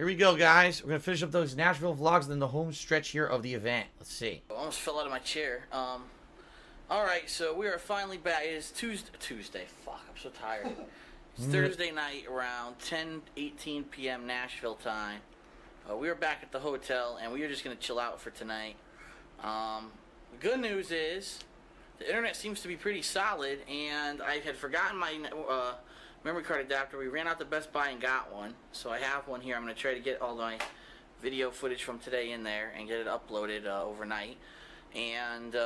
Here we go, guys. We're going to finish up those Nashville vlogs and then the home stretch here of the event. Let's see. I almost fell out of my chair. Alright, so we are finally back. It is Tuesday. Fuck, I'm so tired. It's Thursday night around 10:18 p.m. Nashville time. We are back at the hotel, and we are just going to chill out for tonight. The good news is the internet seems to be pretty solid, and I had forgotten my memory card adapter. We ran out to Best Buy and got one, so I have one here. I'm going to try to get all my video footage from today in there and get it uploaded overnight. And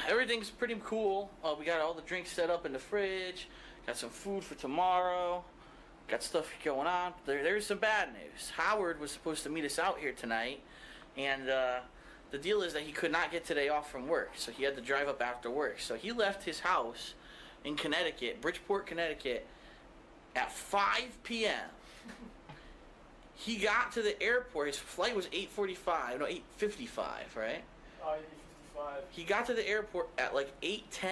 everything's pretty cool. We got all the drinks set up in the fridge, got some food for tomorrow, got stuff going on. There's some bad news. Howard was supposed to meet us out here tonight, and the deal is that he could not get today off from work, so he had to drive up after work. So he left his house in Connecticut, Bridgeport, Connecticut, at 5 p.m. He got to the airport. His flight was 8:45, no, 8:55, right? 8:55. He got to the airport at like 8:10,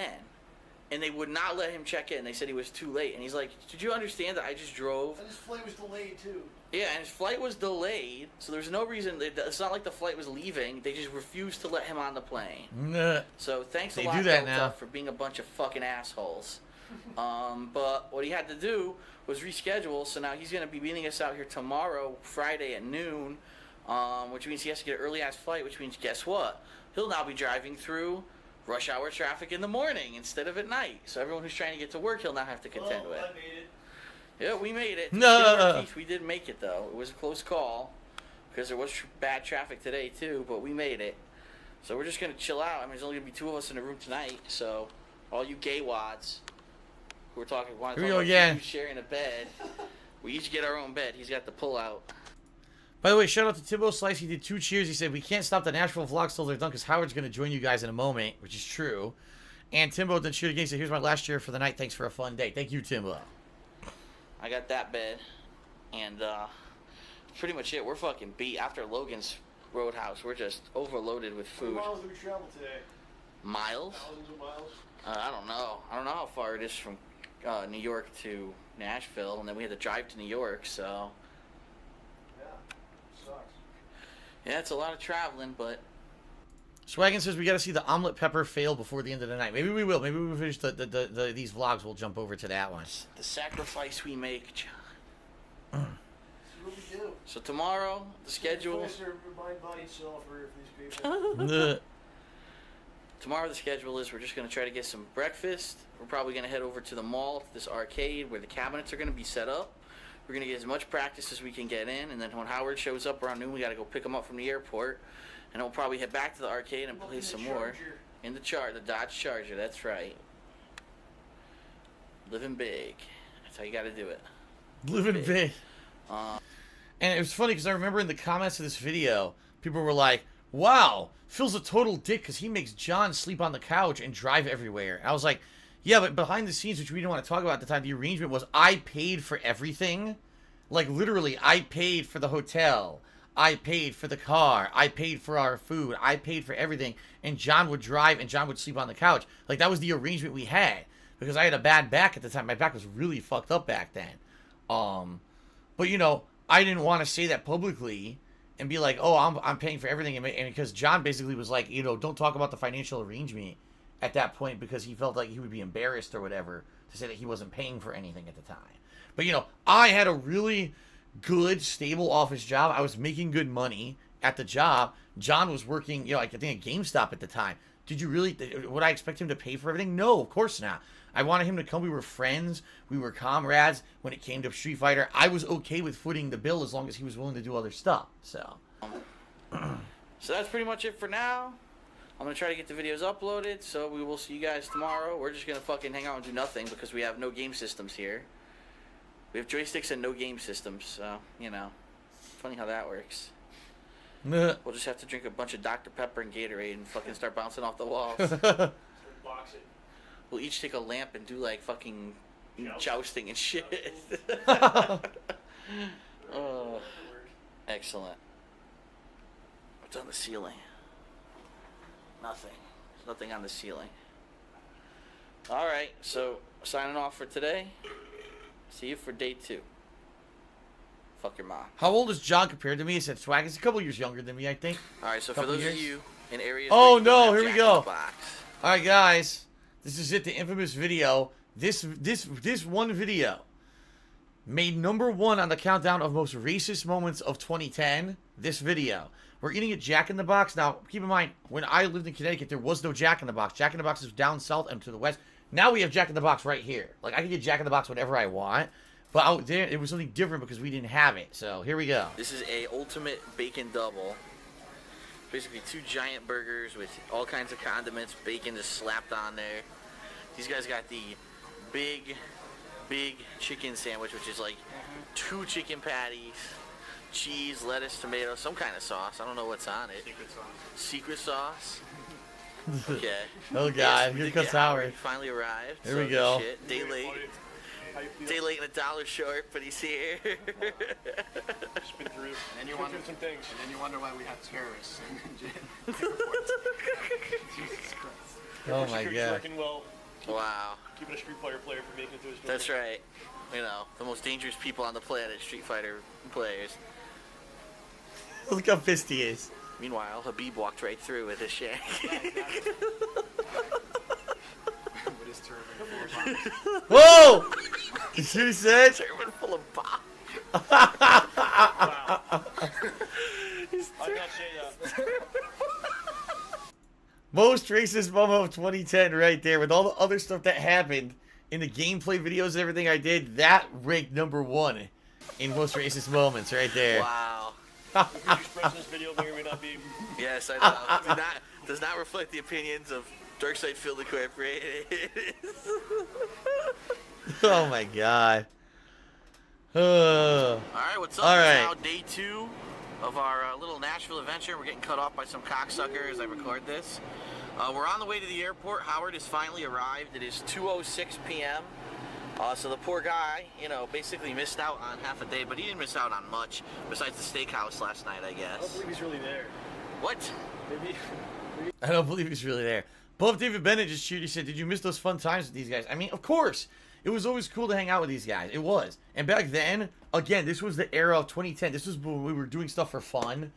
and they would not let him check in. They said he was too late, and he's like, "Did you understand that I just drove?" And his flight was delayed too. Yeah, and his flight was delayed, so there's no reason. It's not like the flight was leaving. They just refused to let him on the plane. So thanks a lot, Delta, for being a bunch of fucking assholes. But what he had to do was reschedule, so now he's going to be meeting us out here tomorrow, Friday at noon, which means he has to get an early-ass flight, which means, guess what? He'll now be driving through rush hour traffic in the morning instead of at night. So everyone who's trying to get to work, he'll now have to contend with. I made it. Yeah, we made it. No. We did make it, though. It was a close call because there was bad traffic today, too, but we made it. So we're just going to chill out. I mean, there's only going to be 2 of us in the room tonight, so all you gay wads who are talking, want to talk about you sharing a bed, we each get our own bed. He's got the pull-out. By the way, shout out to Timbo Slice. He did 2 cheers. He said, we can't stop the Nashville vlogs till they're done because Howard's going to join you guys in a moment, which is true. And Timbo then shoot again. He said, here's my last cheer for the night. Thanks for a fun day. Thank you, Timbo. I got that bed, and pretty much it. We're fucking beat. After Logan's Roadhouse, we're just overloaded with food. How many miles did we travel today? Miles? Thousands of miles? I don't know. I don't know how far it is from New York to Nashville, and then we had to drive to New York, so... Yeah, sucks. Yeah, it's a lot of traveling, but... Swaggin says we got to see the omelet pepper fail before the end of the night. Maybe we will. Maybe when we finish these vlogs, we'll jump over to that one. The sacrifice we make, John. This is what we do. So tomorrow, the schedule... Mind, body, soul for these people. Tomorrow the schedule is we're just going to try to get some breakfast. We're probably going to head over to the mall, to this arcade where the cabinets are going to be set up. We're going to get as much practice as we can get in, and then when Howard shows up around noon, we got to go pick him up from the airport. And we'll probably head back to the arcade and play some more. In the Dodge Charger, that's right. Living big. That's how you got to do it. Living big. And it was funny because I remember in the comments of this video, people were like, wow, Phil's a total dick because he makes John sleep on the couch and drive everywhere. And I was like, yeah, but behind the scenes, which we didn't want to talk about at the time, the arrangement was I paid for everything. Like, literally, I paid for the hotel. I paid for the car. I paid for our food. I paid for everything. And John would drive and John would sleep on the couch. Like, that was the arrangement we had. Because I had a bad back at the time. My back was really fucked up back then. But, you know, I didn't want to say that publicly and be like, oh, I'm paying for everything. And because John basically was like, you know, don't talk about the financial arrangement at that point because he felt like he would be embarrassed or whatever to say that he wasn't paying for anything at the time. But, you know, I had a really good, stable office job. I was making good money at the job. John was working, you know, like I think at GameStop at the time. Did you really, would I expect him to pay for everything? No, of course not. I wanted him to come. We were friends. We were comrades. When it came to Street Fighter, I was okay with footing the bill as long as he was willing to do other stuff. So that's pretty much it for now. I'm going to try to get the videos uploaded, so we will see you guys tomorrow. We're just going to fucking hang out and do nothing because we have no game systems here. We have joysticks and no game systems, so, you know, funny how that works. We'll just have to drink a bunch of Dr. Pepper and Gatorade and fucking start bouncing off the walls. Start boxing. We'll each take a lamp and do, like, fucking jousting and shit. Oh, excellent. What's on the ceiling? Nothing. There's nothing on the ceiling. Alright, so signing off for today. See you for day 2. Fuck your mom. How old is John compared to me? He said Swag is a couple years younger than me, I think. All right, so for those of you in areas Oh where you don't no, have here we Jack go. in the Box, All right, guys, this is it. The infamous video. This one video made #1 on the countdown of most racist moments of 2010. This video. We're eating at Jack in the Box. Now, keep in mind, when I lived in Connecticut, there was no Jack in the Box. Jack in the Box is down south and to the west. Now we have Jack in the Box right here. Like, I can get Jack in the Box whenever I want. But out there, it was something different because we didn't have it. So, here we go. this is a ultimate bacon double. Basically 2 giant burgers with all kinds of condiments, bacon just slapped on there. These guys got the big chicken sandwich, which is like 2 chicken patties, cheese, lettuce, tomato, some kind of sauce. I don't know what's on it. Secret sauce. Okay. Oh, God. Here comes Howard. He finally arrived. Here we go. Shit. Day late and $1 short, but he's here. Just been through. And then you Been wonder through some things. And then you wonder why we have terrorists in airports. Jesus Christ. Oh, my Security's God. working well. Wow. Keeping a Street Fighter player from making it to his That's right. You know, the most dangerous people on the planet, Street Fighter players. Look how pissed he is. Meanwhile, Habib walked right through with his shank. With his turban full of bombs. Whoa! You see what he said? Turban full of bombs. Wow. I'd not say that. Most racist moment of 2010 right there. With all the other stuff that happened in the gameplay videos and everything I did, that ranked #1 in most racist moments right there. Wow. The previous president's video may or may not be. Yes, I know. Does not reflect the opinions of Darkside Field Incorporated. Oh my God. All right, what's up? All It's right. now day 2 of our little Nashville adventure. We're getting cut off by some cocksucker as I record this. We're on the way to the airport. Howard has finally arrived. It is 2:06 p.m. So the poor guy, you know, basically missed out on half a day, but he didn't miss out on much besides the steakhouse last night, I I don't guess. believe he's really there. What? Maybe. I don't believe he's really there. Buff David Bennett just cheered. He said, "Did you miss those fun times with these guys?" I mean, of course. It was always cool to hang out with these guys. It was. And back then, again, this was the era of 2010. This was when we were doing stuff for fun.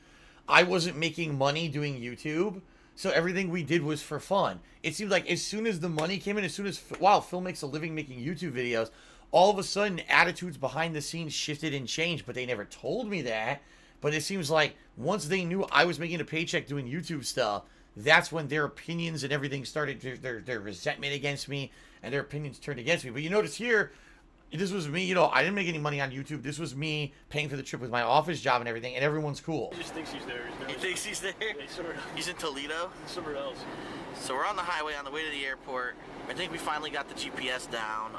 I wasn't making money doing YouTube. So everything we did was for fun. It seemed like as soon as the money came in, as soon as, wow, Phil makes a living making YouTube videos, all of a sudden attitudes behind the scenes shifted and changed. But they never told me that. But it seems like once they knew I was making a paycheck doing YouTube stuff, that's when their opinions and everything started, their resentment against me, and their opinions turned against me. But you notice here, this was me, you know, I didn't make any money on YouTube. This was me paying for the trip with my office job and everything, and everyone's cool. He just thinks he's there. He thinks he's there? Yeah, he's somewhere, He's in Toledo? somewhere else. So we're on the highway on the way to the airport. I think we finally got the GPS down.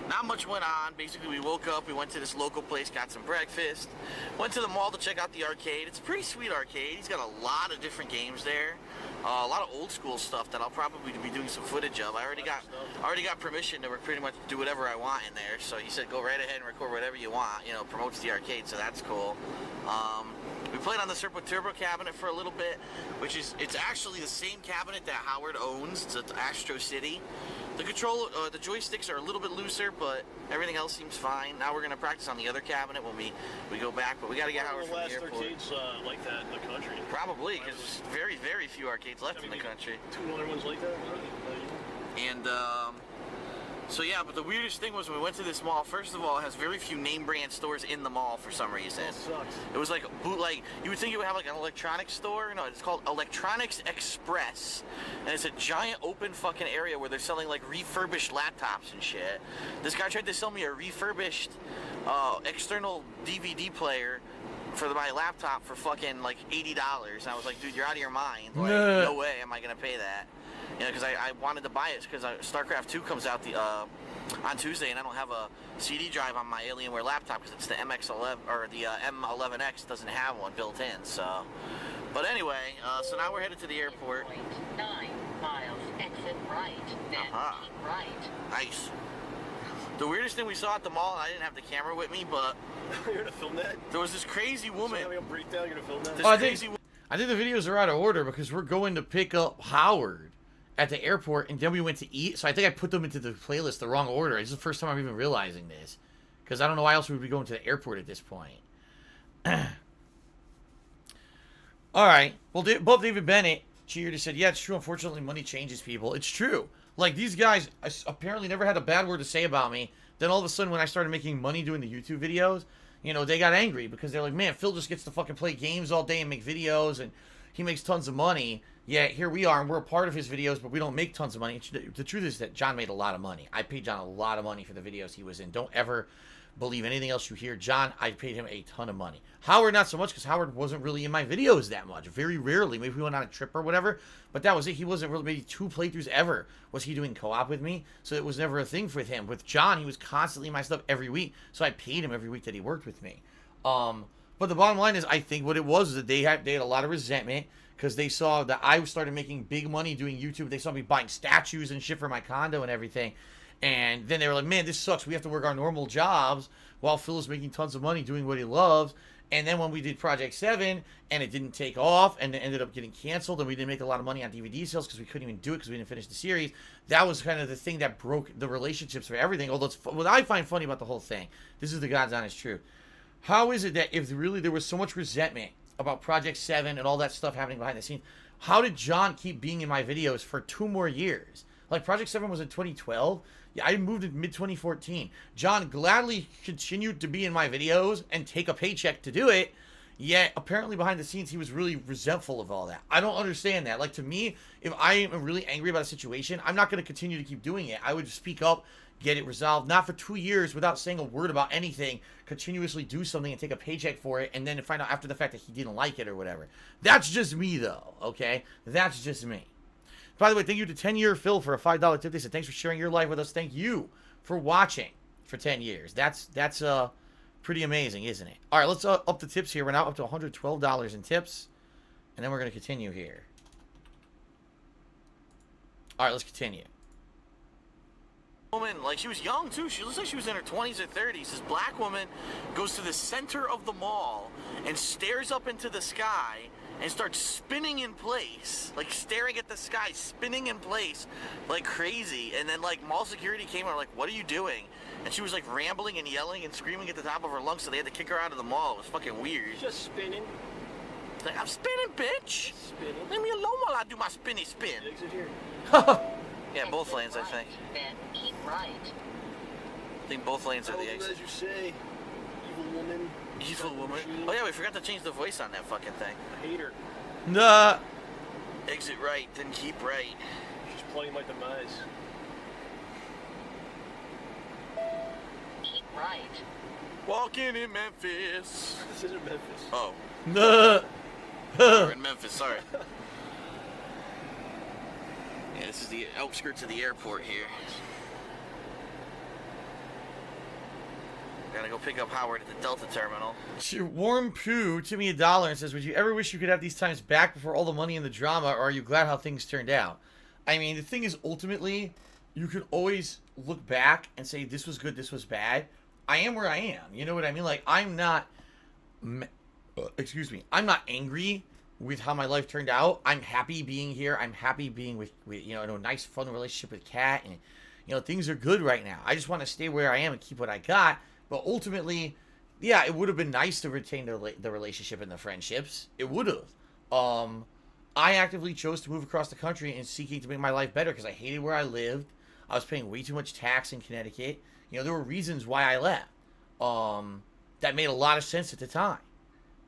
Not much went on. Basically, we woke up, we went to this local place, got some breakfast, went to the mall to check out the arcade. It's a pretty sweet arcade. He's got a lot of different games there. A lot of old school stuff that I'll probably be doing some footage of. I already got permission to pretty much do whatever I want in there. So he said, go right ahead and record whatever you want. You know, promotes the arcade, so that's cool. We played on the Serpo Turbo cabinet for a little bit, it's actually the same cabinet that Howard owns. It's at Astro City. The the joysticks are a little bit looser, but everything else seems fine. Now we're gonna practice on the other cabinet when we go back, but we gotta get Howard from the airport. The last arcades like that in the country. Probably, because there's very, very few arcades left in the country. 2 other ones like that. And, so yeah, but the weirdest thing was when we went to this mall, first of all, it has very few name brand stores in the mall for some reason. That sucks. It was like you would think it would have like an electronics store. No, it's called Electronics Express. And it's a giant open fucking area where they're selling like refurbished laptops and shit. This guy tried to sell me a refurbished external DVD player for my laptop for fucking like $80. And I was like, dude, you're out of your mind. Like, no way am I gonna pay that. You know, because I wanted to buy it because StarCraft 2 comes out on Tuesday, and I don't have a CD drive on my Alienware laptop because it's the MX11 or the M11X doesn't have one built in. So, but anyway, so now we're headed to the airport. 9 miles, exit right, then keep right. Nice. The weirdest thing we saw at the mall, and I didn't have the camera with me, but You're gonna film that? there was this crazy woman. Having a breakdown, you're gonna film that? This I crazy think the videos are out of order because we're going to pick up Howard at the airport, and then we went to eat. So I think I put them into the playlist the wrong order. It's the first time I'm even realizing this. Because I don't know why else we would be going to the airport at this point. All right. Well, both David Bennett cheered and said, yeah, it's true. Unfortunately, money changes people. It's true. Like, these guys apparently never had a bad word to say about me. Then all of a sudden, when I started making money doing the YouTube videos, you know, they got angry because they're like, man, Phil just gets to fucking play games all day and make videos, and he makes tons of money. Yeah, here we are, and we're a part of his videos, but we don't make tons of money. The truth is that John made a lot of money. I paid John a lot of money for the videos he was in. Don't ever believe anything else you hear. John, I paid him a ton of money. Howard, not so much, because Howard wasn't really in my videos that much. Very rarely. Maybe we went on a trip or whatever, but that was it. He wasn't really, maybe 2 playthroughs ever was he doing co-op with me, so it was never a thing with him. With John, he was constantly in my stuff every week, so I paid him every week that he worked with me. But the bottom line is, I think what it was that they had a lot of resentment, because they saw that I started making big money doing YouTube. They saw me buying statues and shit for my condo and everything. And then they were like, man, this sucks. We have to work our normal jobs while Phil is making tons of money doing what he loves. And then when we did Project 7 and it didn't take off and it ended up getting canceled and we didn't make a lot of money on DVD sales because we couldn't even do it because we didn't finish the series, that was kind of the thing that broke the relationships for everything. Although what I find funny about the whole thing, this is the God's honest truth. How is it that if really there was so much resentment about Project 7 and all that stuff happening behind the scenes, how did John keep being in my videos for 2 more years? Like, Project 7 was in 2012. Yeah, I moved in mid-2014. John gladly continued to be in my videos and take a paycheck to do it, yet apparently behind the scenes he was really resentful of all that. I don't understand that. Like, to me, if I am really angry about a situation, I'm not going to continue to keep doing it. I would speak up, get it resolved, not for 2 years without saying a word about anything, continuously do something and take a paycheck for it, and then find out after the fact that he didn't like it or whatever. That's just me, though, okay? That's just me. By the way, thank you to 10-year Phil for a $5 tip. They said, thanks for sharing your life with us. Thank you for watching for 10 years. That's pretty amazing, isn't it? All right, let's up the tips here. We're now up to $112 in tips, and then we're going to continue here. All right, let's continue. Woman, like, she was young too. She looks like she was in her 20s or 30s. This black woman goes to the center of the mall and stares up into the sky and starts spinning in place, like staring at the sky, spinning in place like crazy. And then, like, mall security came and were like, what are you doing? And she was like rambling and yelling and screaming at the top of her lungs, so they had to kick her out of the mall. It was fucking weird. Just spinning. Like, I'm spinning, bitch. Spinning. Leave me alone while I do my spinny spin. Exit here. Yeah, both lanes, I think. Then keep right. I think both lanes are the exit. As you say, evil woman. Evil woman. Oh yeah, we forgot to change the voice on that fucking thing. I hate her. Nah. Exit right, then keep right. She's playing my demise. Keep right. Walking in Memphis. This isn't Memphis. Oh, Nah. we're in Memphis, sorry. Yeah, this is the outskirts of the airport here. Gotta go pick up Howard at the Delta terminal. Warm Poo to me $1 and says, would you ever wish you could have these times back before all the money and the drama, or are you glad how things turned out? I mean, the thing is, ultimately, you can always look back and say, this was good, this was bad. I am where I am. You know what I mean? Like, I'm not, excuse me, I'm not angry with how my life turned out. I'm happy being here. I'm happy being with you know, in a nice, fun relationship with Kat, and, you know, things are good right now. I just want to stay where I am and keep what I got. But ultimately, yeah, it would have been nice to retain the relationship and the friendships. It would have. I actively chose to move across the country and seeking to make my life better because I hated where I lived. I was paying way too much tax in Connecticut. You know, there were reasons why I left. That made a lot of sense at the time.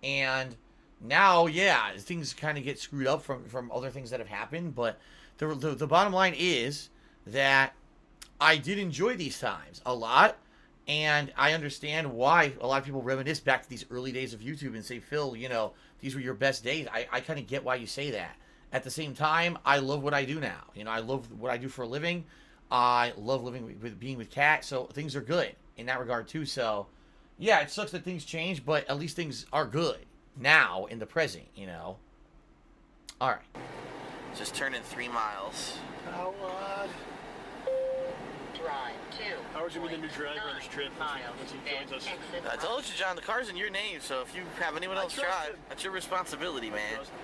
And now, yeah, things kind of get screwed up from other things that have happened. But the bottom line is that I did enjoy these times a lot. And I understand why a lot of people reminisce back to these early days of YouTube and say, Phil, you know, these were your best days. I kind of get why you say that. At the same time, I love what I do now. You know, I love what I do for a living. I love living with being with Kat. So things are good in that regard too. So, yeah, it sucks that things change, but at least things are good now in the present, you know. All right. Just turn in 3 miles. How odd. Drive 2. Howard's gonna be the new driver on this trip once he joins us. I told you, John, the car's in your name, so if you have anyone else trust drive, him. that's your responsibility, man. Trust him.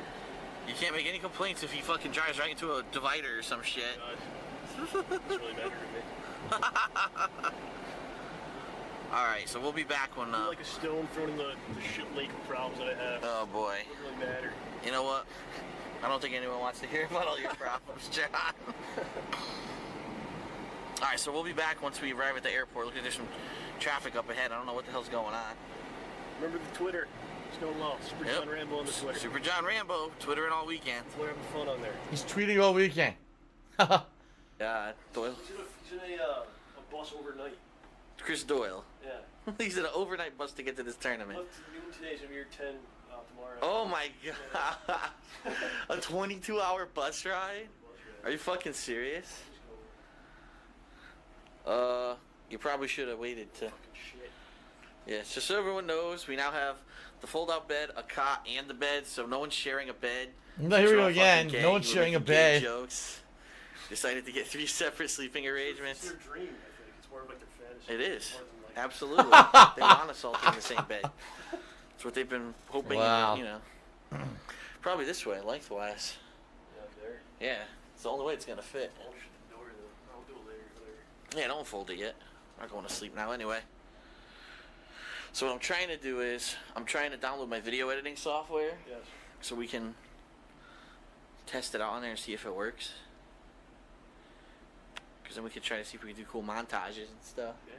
You can't make any complaints if he fucking drives right into a divider or some shit. God. Doesn't really matter to me. Alright, so we'll be back when... like a stone thrown in the shit lake of problems that I have. Oh boy. It doesn't really matter. You know what? I don't think anyone wants to hear about all your problems, John. Alright, so we'll be back once we arrive at the airport. Look, there's some traffic up ahead. I don't know what the hell's going on. Remember the Twitter. It's going well. Super John Rambo on the Twitter. Super John Rambo, Twittering all weekend. We're having fun on there. He's tweeting all weekend. Yeah, Doyle. He's in a bus overnight. Chris Doyle. Yeah. He's in an overnight bus to get to this tournament. Left noon today, so I'm here 10 tomorrow. Oh my god. A 22-hour bus ride? Are you fucking serious? You probably should have waited to... Yes, just so everyone knows, we now have the fold-out bed, a cot, and the bed, so no one's sharing a bed. No, here we go again. No one's sharing a bed. Jokes. Decided to get 3 separate sleeping arrangements. It's their dream, I think. It's more of like their fantasy. It is. More than, like... Absolutely. They want us all in the same bed. That's what they've been hoping, wow. you know. Probably this way, lengthwise. Yeah, there. Yeah, it's the only way it's going to fit. I'll shut the door, though. I'll do it later. Yeah, don't fold it yet. I'm not going to sleep now anyway. So what I'm trying to do is, I'm trying to download my video editing software. Yes. So we can test it out on there and see if it works. Because then we could try to see if we can do cool montages and stuff. Yeah.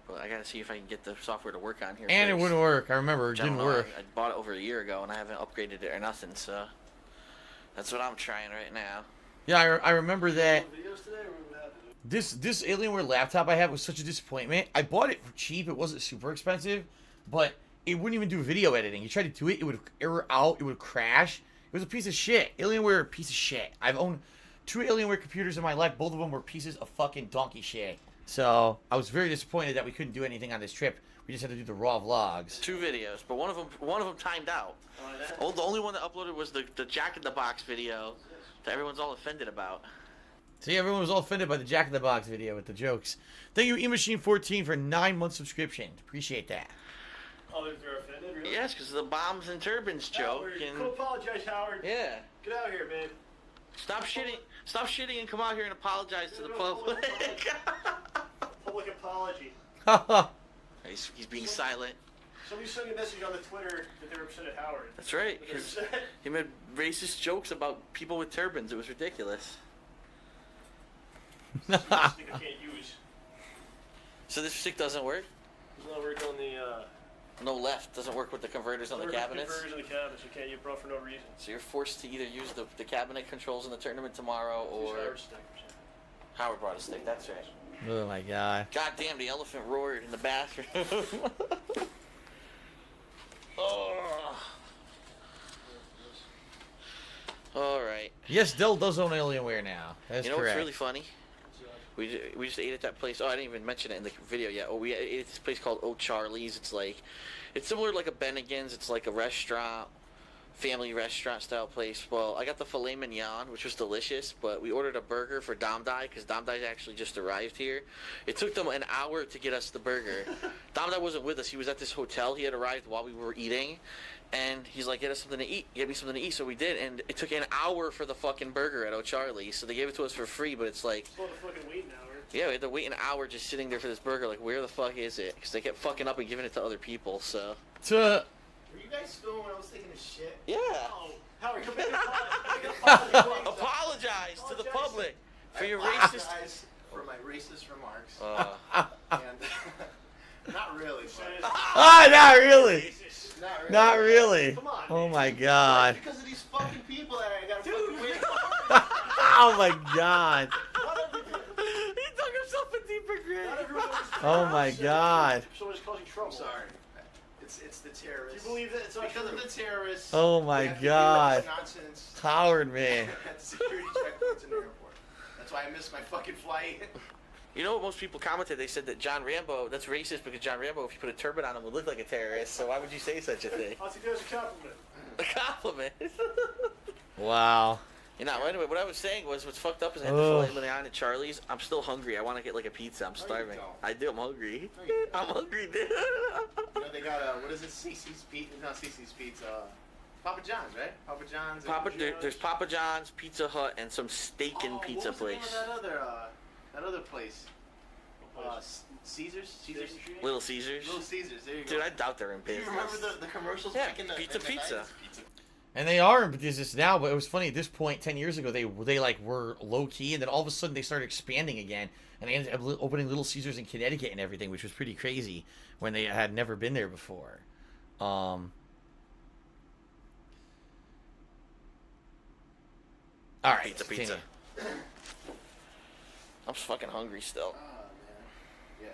But I gotta see if I can get the software to work on here And first. it wouldn't work. I remember it didn't work. I bought it over a year ago and I haven't upgraded it or nothing, so that's what I'm trying right now. Yeah, I remember that. Videos today, or what happened? This Alienware laptop I had was such a disappointment. I bought it for cheap. It wasn't super expensive, but it wouldn't even do video editing. You tried to do it, it would error out, it would crash. It was a piece of shit. Alienware, piece of shit. I've owned 2 Alienware computers in my life. Both of them were pieces of fucking donkey shit. So I was very disappointed that we couldn't do anything on this trip. We just had to do the raw vlogs. 2 videos, but one of them timed out. Oh, the only one that uploaded was the Jack in the Box video that everyone's all offended about. See, everyone was all offended by the Jack in the Box video with the jokes. Thank you, eMachine14, for 9-month subscription. Appreciate that. Oh, they're offended, really? Yes, because of the bombs and turbans joke. Howard, And go apologize, Howard. yeah. Get out here, man. Stop shitting and come out here and apologize to the public. Public apology. He's being silent. Somebody sent me a message on the Twitter that they were upset at Howard. That's right. That they're upset. He made racist jokes about people with turbans. It was ridiculous. This thing I can't use. So this stick doesn't work? It's not working on the, No left. Doesn't work with the converters on the cabinets? Converters on the cabinets. You can't use bro for no reason. So you're forced to either use the cabinet controls in the tournament tomorrow or... Howard's stick or something. Howard brought a stick, that's right. Oh my god. God damn, the elephant roared in the bathroom. Oh. Alright. Yes, Dell does own Alienware now. That's You know correct. what's really funny? We just ate at that place. Oh, I didn't even mention it in the video yet. Oh, we ate at this place called O'Charlie's. It's similar to like a Bennigan's. It's like a restaurant, family restaurant style place. Well, I got the filet mignon, which was delicious, but we ordered a burger for Damdai because Damdai actually just arrived here. It took them an hour to get us the burger. Damdai wasn't with us. He was at this hotel. He had arrived while we were eating. And he's like, get us something to eat. Get me something to eat. So we did, and it took an hour for the fucking burger at O'Charlie's. So they gave it to us for free, but it's like... It's not a fucking wait an hour. Yeah, we had to wait an hour just sitting there for this burger. Like, where the fuck is it? Because they kept fucking up and giving it to other people, so... To... Were you guys filming when I was taking a shit? Yeah. Oh, Howard, come back. Apologize to the public for your racist... Apologize for my racist remarks. And not really, but Ah, not really. not really. Not really. Come on, Oh man. my god. Because of these fucking people that I gotta fucking wait. Oh my god. He took himself a deeper grave. Oh my god. Someone's causing trouble. I'm sorry. It's the terrorists. Do you believe that it's not Because true? of the terrorists. Oh we my have to deal with god. this nonsense Howard, man. at the security checkpoints in the airport. That's why I missed my fucking flight. You know what most people commented? They said that John Rambo, that's racist because John Rambo, if you put a turban on him, would look like a terrorist. So why would you say such a thing? I'll take that as a compliment. A compliment. Wow. You know, anyway, what I was saying was what's fucked up is I had the Ugh. filet mignon at Charlie's. I'm still hungry. I want to get like a pizza. I'm starving. don't. I do. I'm hungry. No, you don't. I'm hungry, dude. You know, they got, what is it? CC's Pizza. Not CC's Pizza. Papa John's, right? Papa John's. There's Papa John's, Pizza Hut, and some steak and pizza what was the name place. of that other place? Caesars? Caesars? Little Caesars. Little Caesars, there you go. Dude, I doubt they're in Do you business. remember the commercials Yeah, back in the pizza. in the 90s? Pizza. And they are in business now, but it was funny at this point, 10 years ago, they like were low key, and then all of a sudden they started expanding again, and they ended up opening Little Caesars in Connecticut and everything, which was pretty crazy when they had never been there before. All right, Pizza, continue. pizza. I'm fucking hungry still. Oh, man. Yeah.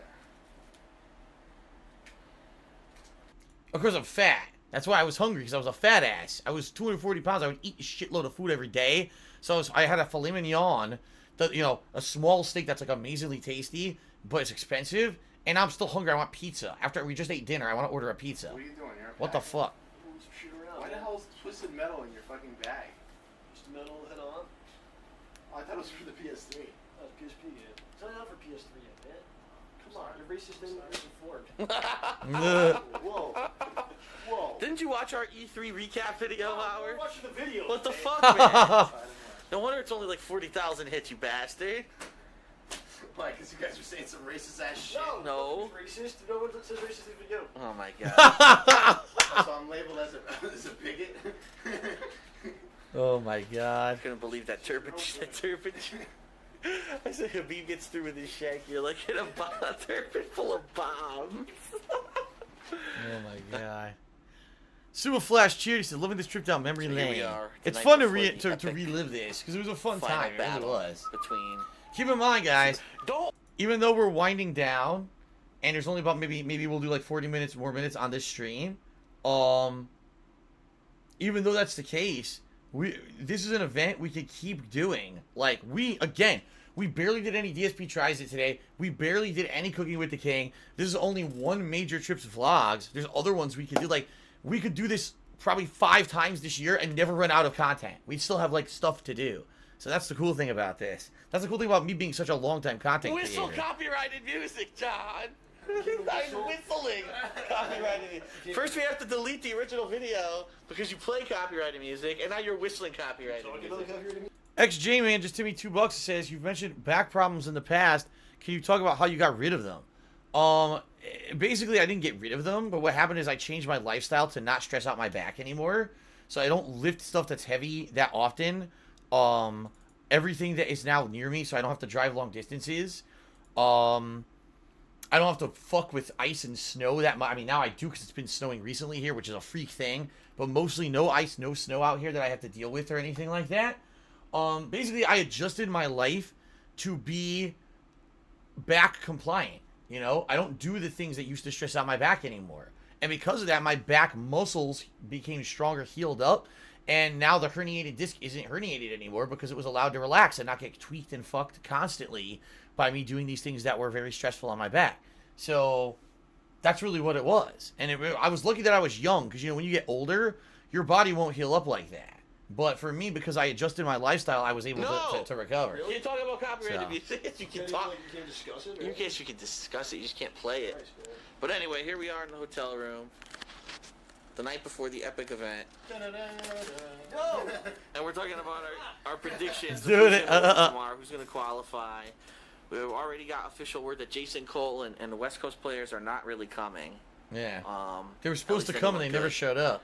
Of course, I'm fat. That's why I was hungry, because I was a fat ass. I was 240 pounds. I would eat a shitload of food every day. So I had a filet mignon, a small steak that's like amazingly tasty, but it's expensive. And I'm still hungry. I want pizza. After we just ate dinner, I want to order a pizza. What are you doing? You're What the fuck? Move some shit around. Why the man. hell is twisted metal in your fucking bag? Just metal head on. Oh, I thought it was for the PS3. That's PSP yet. It's not out for PS3 yet, man. Come on, you're racist and misinformed. Ugh. Whoa. Whoa. Didn't you watch our E3 recap video, I'm Howard? watching the video. What the man. fuck, man? I didn't watch. No wonder it's only like 40,000 hits, you bastard. Why? Because you guys were saying some racist ass shit. No. It's racist. No one says racist in the video. Oh my god. So I'm labeled as a bigot. Oh my god. I couldn't believe that turpin. I said Habib gets through with his shank. You're like in a turpin full of bombs. Oh my god. Super Flash cheered. He said, "Living this trip down memory So here we lane. are, the It's night fun to before the to epic relive this because it was a fun Final time. It really battle was. between. Keep in mind, guys, Don't. even though we're winding down, and there's only about maybe we'll do like 40 more minutes on this stream. Even though that's the case, this is an event we could keep doing. Like we barely did any DSP tries it today. We barely did any cooking with the king. This is only one major trips vlogs. There's other ones we could do. Like we could do this probably 5 times this year and never run out of content. We'd still have like stuff to do. So that's the cool thing about this. That's the cool thing about me being such a long-time content Whistle creator. copyrighted music, John. I'm whistling copyrighted music. First, we have to delete the original video because you play copyrighted music, and now you're whistling copyrighted music. XJ-Man just tipped me $2 and says, "You've mentioned back problems in the past. Can you talk about how you got rid of them?" Basically, I didn't get rid of them, but what happened is I changed my lifestyle to not stress out my back anymore. So I don't lift stuff that's heavy that often. Everything that is now near me, so I don't have to drive long distances. I don't have to fuck with ice and snow that much. I mean, now I do because it's been snowing recently here, which is a freak thing. But mostly no ice, no snow out here that I have to deal with or anything like that. Basically, I adjusted my life to be back compliant. You know, I don't do the things that used to stress out my back anymore. And because of that, my back muscles became stronger, healed up. And now the herniated disc isn't herniated anymore because it was allowed to relax and not get tweaked and fucked constantly by me doing these things that were very stressful on my back. So that's really what it was. And I was lucky that I was young because, you know, when you get older, your body won't heal up like that. But for me, because I adjusted my lifestyle, I was able to recover. You're talking about copyrighted So. music. You can You talk. can't discuss it. In case you can discuss it, you just can't play it. Nice, man. But anyway, here we are in the hotel room, the night before the epic event, No! and we're talking about our predictions. Dude, Who's gonna win tomorrow, who's going to qualify. We've already got official word that Jason Cole and the West Coast players are not really coming. Yeah. They were At supposed to least come and they anyone never could. showed up.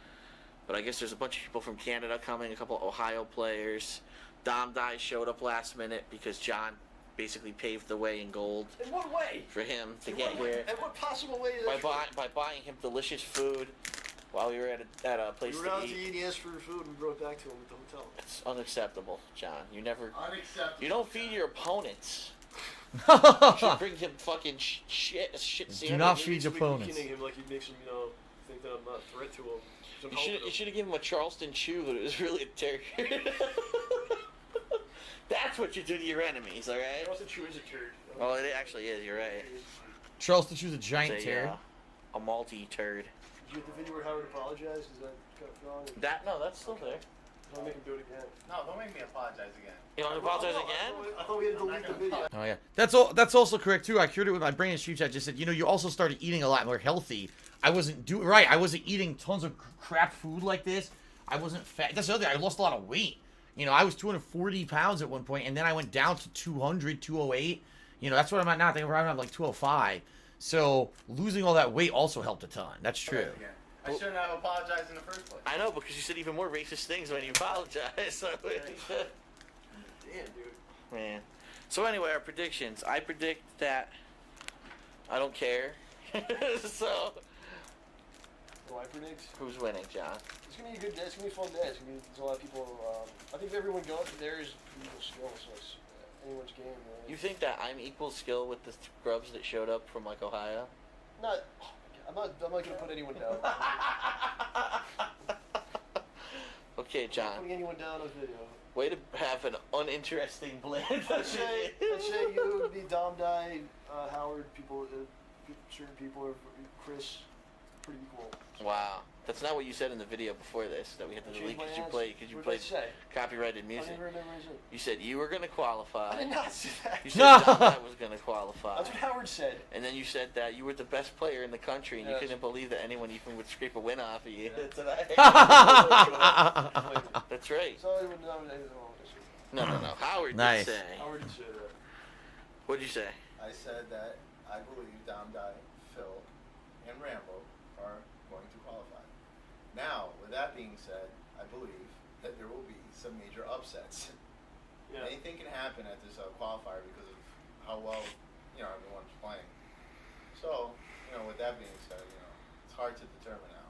But I guess there's a bunch of people from Canada coming, a couple of Ohio players. Dom Dye showed up last minute because John basically paved the way in gold In what way? for him to In get what way? here In what possible way is by, that? by buying him delicious food while we were at a place We were to out to eat. eat, he asked for food, and we brought it back to him at the hotel. It's unacceptable, John. You never. Unacceptable. You don't feed your opponents. You should bring him fucking shit sandwich. Do not feed your Maybe some opponents. him like he makes him, think that I'm not a threat to him. So I'm You helping him. should have given him a Charleston chew, but it was really a turd. That's what you do to your enemies, all right? Charleston Chew is a turd. Oh, it actually is. You're right. Charleston Chew's a giant It's turd. a malty turd. Did you get the video where Howard apologized? Because that got wrong? No, that's still there. I'll make him do it again. No, don't make me apologize again. You want to apologize No, again? I thought we had to delete the video. Oh yeah, that's also correct too. I cured it with my brain and stream chat. Just said, you also started eating a lot more healthy. I wasn't I wasn't eating tons of crap food like this. I wasn't fat. That's the other thing. I lost a lot of weight. I was 240 pounds at one point, and then I went down to 200, 208. You know, that's what I'm at now. I think I'm at like 205. So losing all that weight also helped a ton. That's true. Again. I shouldn't have apologized in the first place. I know, because you said even more racist things when you apologized. So, Damn, dude. man. So anyway, our predictions. I predict that I don't care. So, What do I predict? who's winning, John? It's gonna be a good day. It's gonna be a fun day. There's a lot of people. I think everyone going there is equal skill, so it's anyone's game. Really. You think that I'm equal skill with the scrubs that showed up from like Ohio? Not. I'm not gonna put anyone down. Okay, I'm not John. putting anyone down on video. Way to have an uninteresting blend. Let's say you would be Dom Die, Howard. Certain people are Chris. Pretty equal. Wow, that's not what you said in the video before this that we had to delete because you played What did I say? copyrighted I music. don't even remember what I said. You said you were going to qualify. I did not say that. You said John was going to qualify. That's what Howard said. And then you said that you were the best player in the country, and you Yes. couldn't believe that anyone even would scrape a win off of you. Yeah. That's right. So I wouldn't nominate No. Howard Nice. did say. Howard did say that. What'd you say? I said that I believe Dom Die, Phil, and Rambo are going to qualify. Now, with that being said, I believe that there will be some major upsets. Yeah. Anything can happen at this qualifier because of how well, everyone's playing. So, with that being said, it's hard to determine now.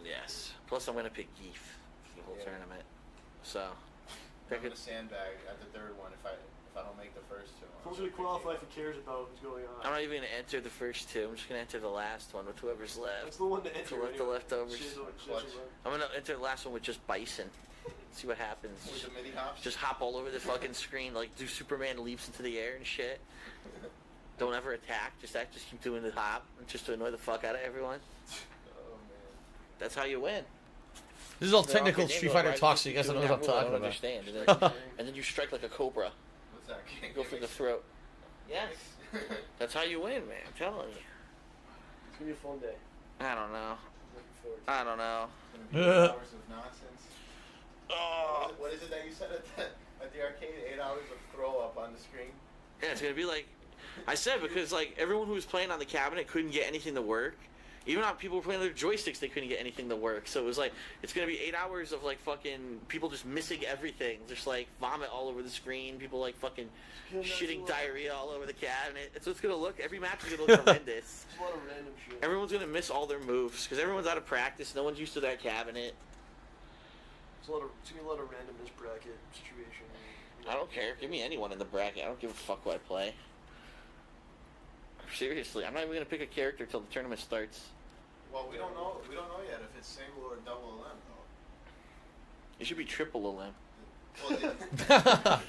Yes. Plus, I'm going to pick Geef for the whole Yeah. tournament. So, I'm going to sandbag at the third one if I don't make the first two. Who's going to qualify if he cares about what's going on? I'm not even going to enter the first two. I'm just going to enter the last one with whoever's left. That's the one to enter. To let the anyway. leftovers. Shit, Clutch. I'm going to enter the last one with just Bison. See what happens. With the mini hops? Just hop all over the fucking screen, like do Superman leaps into the air and shit. Don't ever attack. Just keep doing the hop, just to annoy the fuck out of everyone. Oh, man. That's how you win. This is all They're technical okay, Street they Fighter go, talk, "Why so do you guys don't know keep what I'm doing that talking rule? I about. don't understand. And then you strike like a cobra. What's that? You go for the throat. Yes. That's how you win, man. I'm telling you. It's going to be a fun day. I don't know. Looking forward to it. I don't know. It's gonna be 8 hours of nonsense. Oh. What is it that you said at the arcade? 8 hours of throw up on the screen? Yeah, it's gonna be like I said, because like everyone who was playing on the cabinet couldn't get anything to work. Even on people who were playing their joysticks, they couldn't get anything to work. So it was like it's gonna be 8 hours of like fucking people just missing everything, just like vomit all over the screen. People like fucking shitting diarrhea all over the cabinet. It's what's gonna look. Every match is gonna look horrendous. There's a lot of random shit. Everyone's gonna miss all their moves because everyone's out of practice. No one's used to that cabinet. It's going to be a lot of randomness bracket situation. I don't care. Give me anyone in the bracket. I don't give a fuck who I play. Seriously, I'm not even gonna pick a character till the tournament starts. Well, we don't know. We don't know yet if it's single or double LM though. It should be triple limb. Well,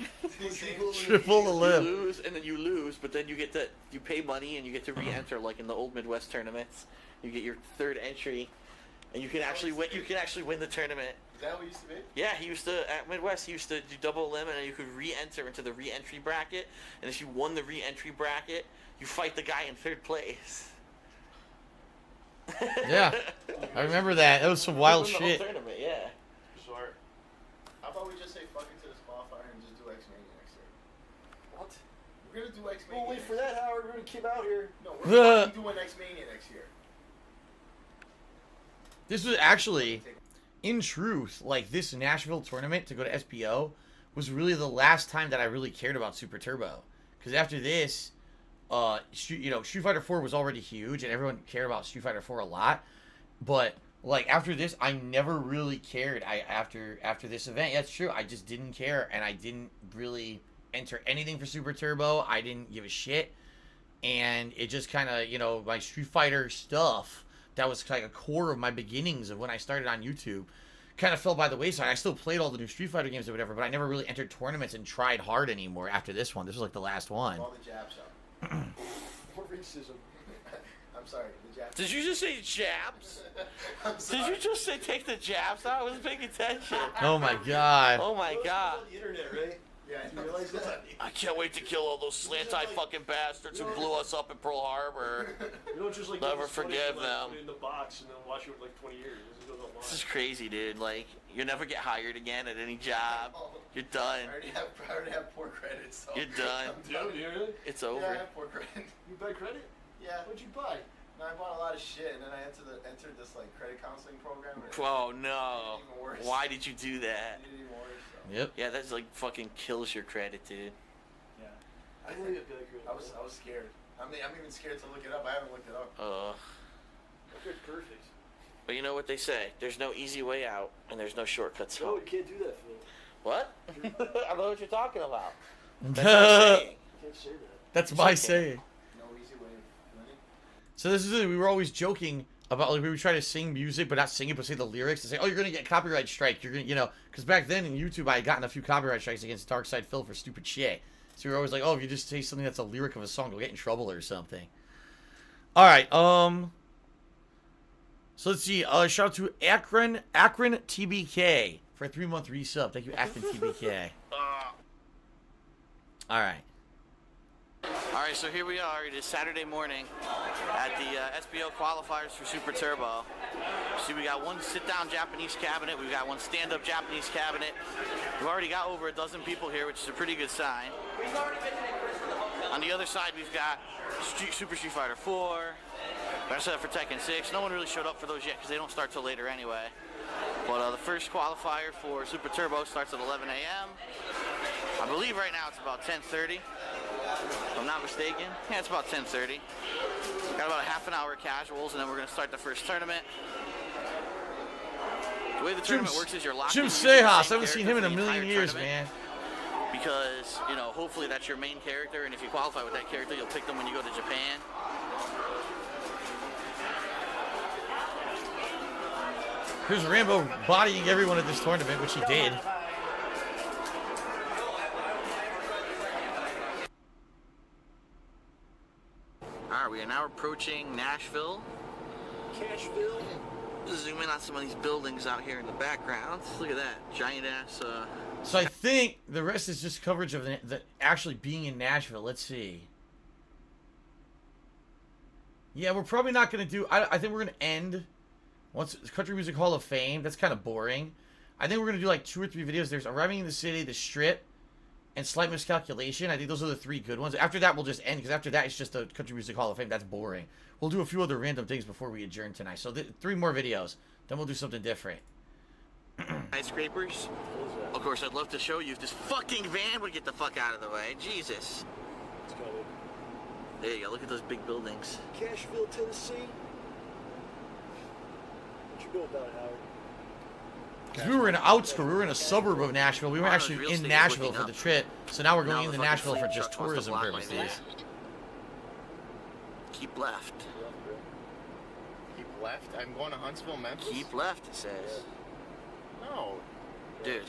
Triple the You lip. lose, and then you lose, but then you pay money and you get to re-enter like in the old Midwest tournaments. You get your third entry, and you can actually win. You can actually win the tournament. Is that what it used to be? Yeah, he used to at Midwest. He used to do double limit, and you could re-enter into the re-entry bracket. And if you won the re-entry bracket, you fight the guy in third place. Yeah, I remember that. That was some wild Win the shit. whole tournament, yeah. Bizarre. How about we just say fuck it to this qualifier and just do X-Mania next year? What? We're gonna do X-Mania. We'll wait for that, Howard. We're going to keep out here. No, we're fucking doing X-Mania next year. This was actually, in truth, like this Nashville tournament to go to SPO was really the last time that I really cared about Super Turbo. Because after this, Street Fighter 4 was already huge and everyone cared about Street Fighter 4 a lot. But like after this, I never really cared. After this event, yeah, it's true. I just didn't care and I didn't really enter anything for Super Turbo. I didn't give a shit, and it just kind of my Street Fighter stuff that was like a core of my beginnings of when I started on YouTube kind of fell by the wayside. I still played all the new Street Fighter games or whatever, but I never really entered tournaments and tried hard anymore after this one. This was like the last one. All the jabs up. More racism. I'm sorry, the jabs. Did you just say jabs? I'm sorry. Did you just say take the jabs out? I wasn't paying attention. Oh my god. Oh my god. On the internet, right? Yeah, You realize that? I can't wait to kill all those slant-eyed fucking bastards who blew us up in Pearl Harbor. You don't just like Never get this money forgive and, like, them. put it in the box and then watch it for like 20 years. This goes on This is crazy, dude. Like, you'll never get hired again at any job. You're done. I already have poor credit, so You're done. Do you really? It's Yeah, I over. have poor credit. You buy credit? Yeah. What'd you buy? No, I bought a lot of shit, and then I entered this like credit counseling program. And Oh no. Even worse. Why did you do that? It made it even worse. So. Yep. Yeah, that's like fucking kills your credit, dude. Yeah. I believe it, Billy Credit. I was scared. I'm even scared to look it up. I haven't looked it up. Okay, perfect. But you know what they say? There's no easy way out, and there's no shortcuts No, home. you can't do that, Phil. What? I don't know what you're talking about. That's That's what I'm saying. You can't say that. my saying. No easy way of winning. So this is it. We were always joking about, like, we would try to sing music, but not sing it, but say the lyrics and say, oh, you're gonna get copyright strike. You're gonna, you know, because back then in YouTube, I had gotten a few copyright strikes against Dark Side Phil for stupid shit. So we were always like, oh, if you just say something that's a lyric of a song, you'll get in trouble or something. All right. So let's see. Shout out to Akron TBK for a 3-month resub. Thank you, Akron TBK. All right. All right, so here we are. It is Saturday morning at the SBO qualifiers for Super Turbo. See, we got one sit-down Japanese cabinet. We've got one stand-up Japanese cabinet. We've already got over a dozen people here, which is a pretty good sign. On the other side, we've got Super Street Fighter 4. We're set up for Tekken 6. No one really showed up for those yet because they don't start till later anyway. But the first qualifier for Super Turbo starts at 11 a.m. I believe right now it's about 10:30. If I'm not mistaken. Yeah, it's about 10:30. Got about a half an hour of casuals, and then we're going to start the first tournament. The way the tournament works is you're locked Jim in using the same Sejas. I haven't seen him in character a for the million entire years, tournament. man. Because, you know, hopefully that's your main character, and if you qualify with that character, you'll pick them when you go to Japan. Here's Rambo bodying everyone at this tournament, which he did. Alright, we are now approaching Nashville. Cashville. Zoom in on some of these buildings out here in the background. Look at that. Giant ass, So I think the rest is just coverage of the actually being in Nashville. Let's see. Yeah, we're probably not going to do... I think we're going to end... Once Country Music Hall of Fame, that's kind of boring. I think we're going to do like 2 or 3 videos. There's Arriving in the City, The Strip, and Slight Miscalculation. I think those are the 3 good ones. After that, we'll just end, because after that, it's just the Country Music Hall of Fame. That's boring. We'll do a few other random things before we adjourn tonight. So 3 more videos. Then we'll do something different. skyscrapers. Of course, I'd love to show you if this fucking van would get the fuck out of the way. Jesus. It's coming. There you go. Look at those big buildings. Cashville, Tennessee. What you know about it, Howard? Because we were in an outskirt, we were in a suburb of Nashville. We were actually in Nashville for the trip. So now we're going into Nashville for just tourism purposes. Keep left. Keep left. I'm going to Huntsville, Memphis. Keep left, it says. No. Dude.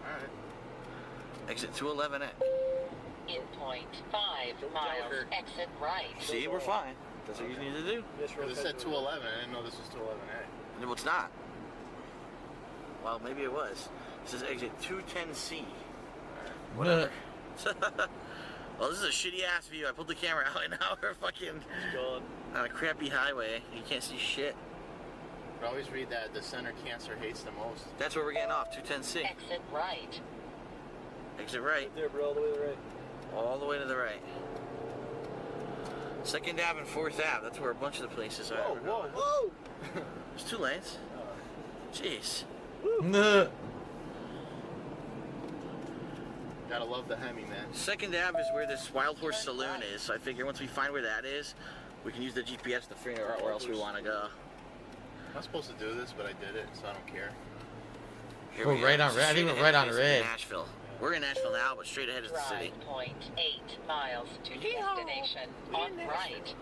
All right. Exit 211A. In 0.5 miles, exit right. See, we're fine. That's what you need to do. Yes, It said 211. I didn't know this was 211A. No, it's not. Well, maybe it was. This is exit 210C. Whatever. Well, this is a shitty ass view. I pulled the camera out and now we're fucking It's gone. on a crappy highway. You can't see shit. But always read that the center cancer hates the most. That's where we're getting off, 210C. Exit right. Exit right. Right there, bro, all the way to the right. All the way to the right. 2nd Ave and 4th Ave. That's where a bunch of the places are. Whoa, whoa, whoa! There's 2 lanes. Jeez. Nah. Gotta love the Hemi, man. 2nd Ave is where this Wild Horse Saloon is, so I figure once we find where that is, we can use the GPS to figure out where else we want to go. I'm not supposed to do this, but I did it, so I don't care. Here We're we right are. on This is red. I think straight we're ahead, right on basically red. Nashville. We're in Nashville now, but straight ahead is the city. Drive 0.8 miles to destination. On right.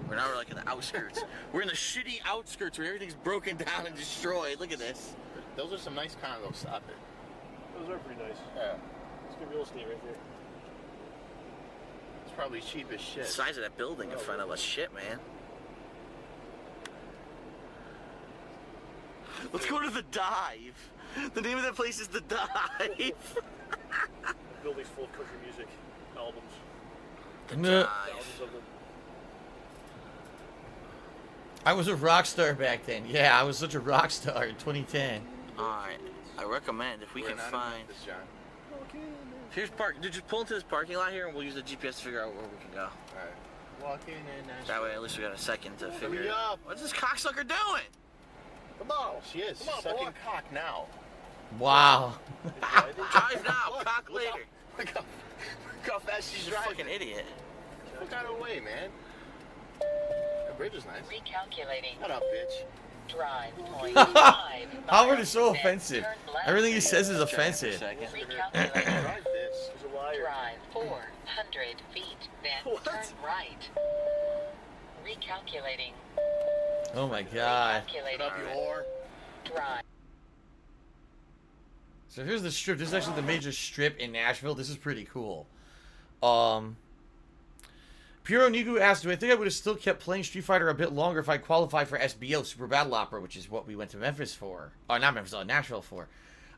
We're now like in the outskirts. We're in the shitty outskirts where everything's broken down and destroyed. Look at this. Those are some nice condos. Stop it. Those are pretty nice. Yeah. It's good real estate right there. It's probably cheap as The shit. size of that building in front of us. Shit, man. Let's go to the Dive. The name of that place is the Dive. The building's full of country music albums. The Nah. Dive. Thousands of them. I was a rock star back then. Yeah, I was such a rock star in 2010. Alright, I recommend if we We're can not find... about this, John. Here's park. Dude, just pull into this parking lot here and we'll use the GPS to figure out where we can go. Alright. Walk in and That way at least we got a second to figure Hurry it out. up. What's this cocksucker doing? Come on. She is. Come on, Sucking boy. cock now. Wow. Drive now, cock later. Look how fast she's She's a driving. fucking idiot. Look out of the way, man. The bridge is nice. Recalculating. Shut up, bitch. Drive point 5 Howard is so miles, then offensive. turn left. Everything he says is Check it for a offensive. second. Recalculating. Drive this. He's a liar. Drive 400 feet, then What? turn right. Recalculating. Oh my god. Recalculating. Shut up, you whore. Drive. So here's the strip. This is actually the major strip in Nashville. This is pretty cool. Puro Nigu asked, do I think I would have still kept playing Street Fighter a bit longer if I qualified for SBO, Super Battle Opera, which is what we went to Memphis for. Not Memphis, Nashville for.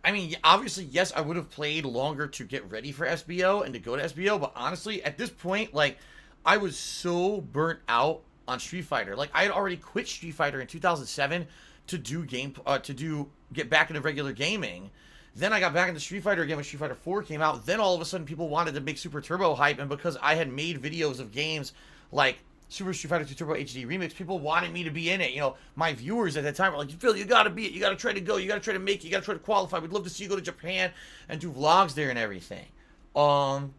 I mean, obviously, yes, I would have played longer to get ready for SBO and to go to SBO, but honestly, at this point, like, I was so burnt out on Street Fighter. Like, I had already quit Street Fighter in 2007 to get back into regular gaming. Then I got back into Street Fighter again when Street Fighter 4 came out. Then all of a sudden people wanted to make Super Turbo hype, and because I had made videos of games like Super Street Fighter 2 Turbo HD Remix, people wanted me to be in it. You know, my viewers at that time were like, Phil, you gotta be it. You gotta try to go. You gotta try to make it. You gotta try to qualify. We'd love to see you go to Japan and do vlogs there and everything. So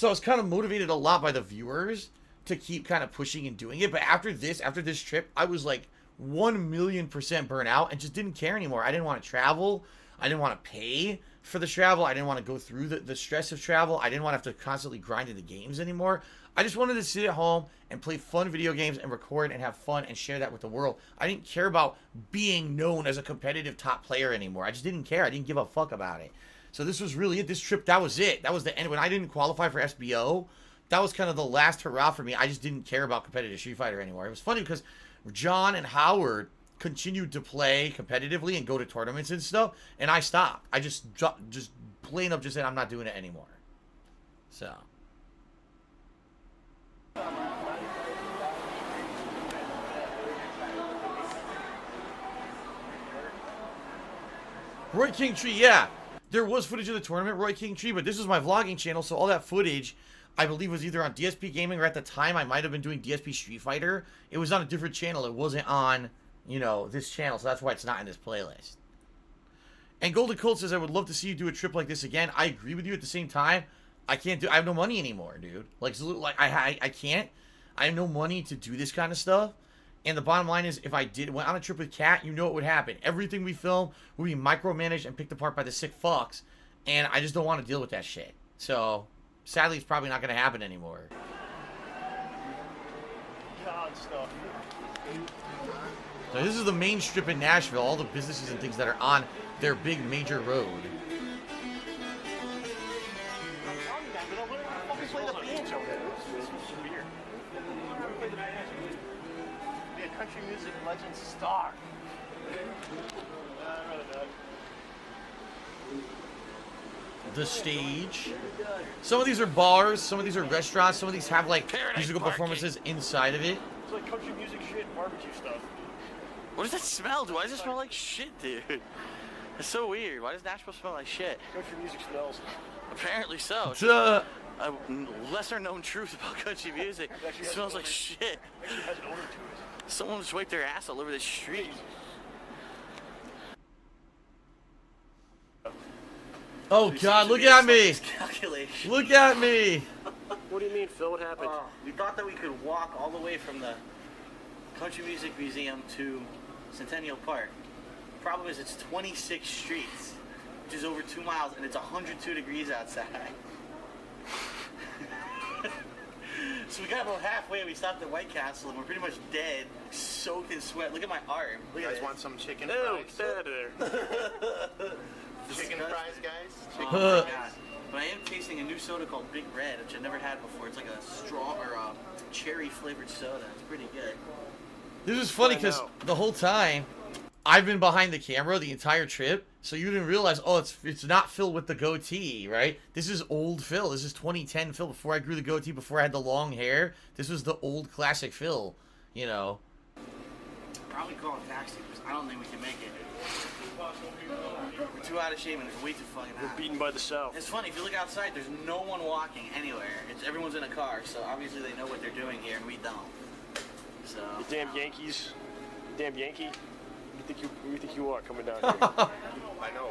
I was kind of motivated a lot by the viewers to keep kind of pushing and doing it. But after this trip, I was like 1,000,000% burnt out and just didn't care anymore. I didn't want to travel. I didn't want to pay for the travel. I didn't want to go through the stress of travel. I didn't want to have to constantly grind in the games anymore. I just wanted to sit at home and play fun video games and record and have fun and share that with the world. I didn't care about being known as a competitive top player anymore. I just didn't care. I didn't give a fuck about it. So this was really it. This trip, that was it. That was the end. When I didn't qualify for SBO, that was kind of the last hurrah for me. I just didn't care about competitive Street Fighter anymore. It was funny because John and Howard continued to play competitively and go to tournaments and stuff, and I stopped. I just plain up just said I'm not doing it anymore. So Roy King Tree, yeah, there was footage of the tournament, Roy King Tree, but this is my vlogging channel, so all that footage I believe was either on DSPGaming, or at the time I might have been doing DSP Street Fighter. It was on a different channel. It wasn't on, you know, this channel, so that's why it's not in this playlist. And Golden Colt says, I would love to see you do a trip like this again. I agree with you. At the same time, I have no money anymore, dude. Like I can't. I have no money to do this kind of stuff. And the bottom line is, if I went on a trip with Kat, you know what would happen. Everything we film would be micromanaged and picked apart by the sick fucks. And I just don't want to deal with that shit. So, sadly, it's probably not going to happen anymore. God stuff. So this is the main strip in Nashville. All the businesses and things that are on their big major road. Be a country music legend star. The stage. Some of these are bars. Some of these are restaurants. Some of these have like musical performances inside of it. It's like country music shit, barbecue stuff. What does that smell, dude? Why does it smell like shit, dude? It's so weird. Why does Nashville smell like shit? Country music smells. Apparently so. Duh. A lesser known truth about country music. It smells like shit. Actually has an odor to it. Someone just wiped their ass all over the street. Oh God! Look at me! Calculation. Look at me! What do you mean, Phil? What happened? We thought that we could walk all the way from the Country Music Museum to Centennial Park. The problem is it's 26 streets, which is over 2 miles, and it's 102 degrees outside. So we got about halfway, we stopped at White Castle, and we're pretty much dead, soaked in sweat. Look at my arm. Look You at guys this. want some chicken Ew, fries? get out of there. Chicken fries, guys? Oh my God. But I am tasting a new soda called Big Red, which I've never had before. It's like a straw or a cherry flavored soda. It's pretty good. This is funny because the whole time I've been behind the camera the entire trip, so you didn't realize. Oh, it's not Phil with the goatee, right? This is old Phil. This is 2010 Phil. Before I grew the goatee, before I had the long hair. This was the old classic Phil, you know. probably call a taxi because I don't think we can make it. We're too out of shape and it's way too fucking hot. We're beaten by the south. It's funny, if you look outside, there's no one walking anywhere. Everyone's in a car, so obviously they know what they're doing here and we don't. So. The damn Yankees. The damn Yankee. Who do you think you are coming down here? I know.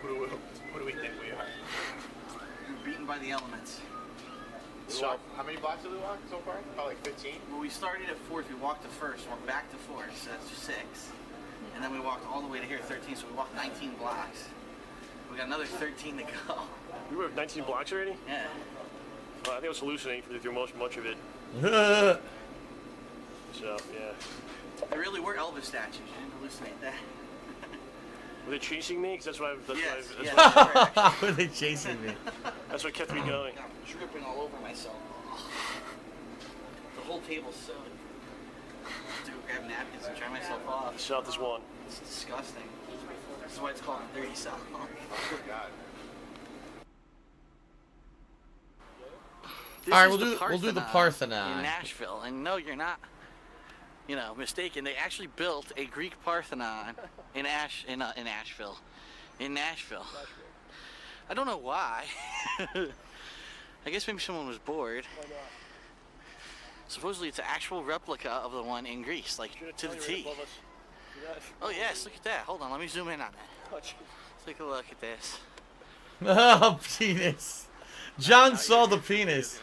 What do we think we are? We're beaten by the elements. So, How many blocks have we walked so far? Probably like 15. Well, we started at 4th, we walked to 1st, we're back to 4th, so that's 6. And then we walked all the way to here, 13, so we walked 19 blocks. We got another 13 to go. we were 19 blocks already? Yeah. Well, I think I was hallucinating through much of it. So, yeah. There really were Elvis statues, you didn't hallucinate that. Were they chasing me? Because that's why. Were they chasing me? That's what kept me going. I'm dripping all over myself. The whole table's soaked. I have to go grab napkins and dry myself off. South is one. It's disgusting. This is why it's called the Dirty South. Oh God. This All right, is we'll do the Parthenon in Nashville, and no, you're not, mistaken. They actually built a Greek Parthenon in Nashville. I don't know why. I guess maybe someone was bored. Supposedly, it's an actual replica of the one in Greece, like to the T. Oh yes, look at that. Hold on, let me zoom in on that. Let's take a look at this. Oh, penis. John saw the penis.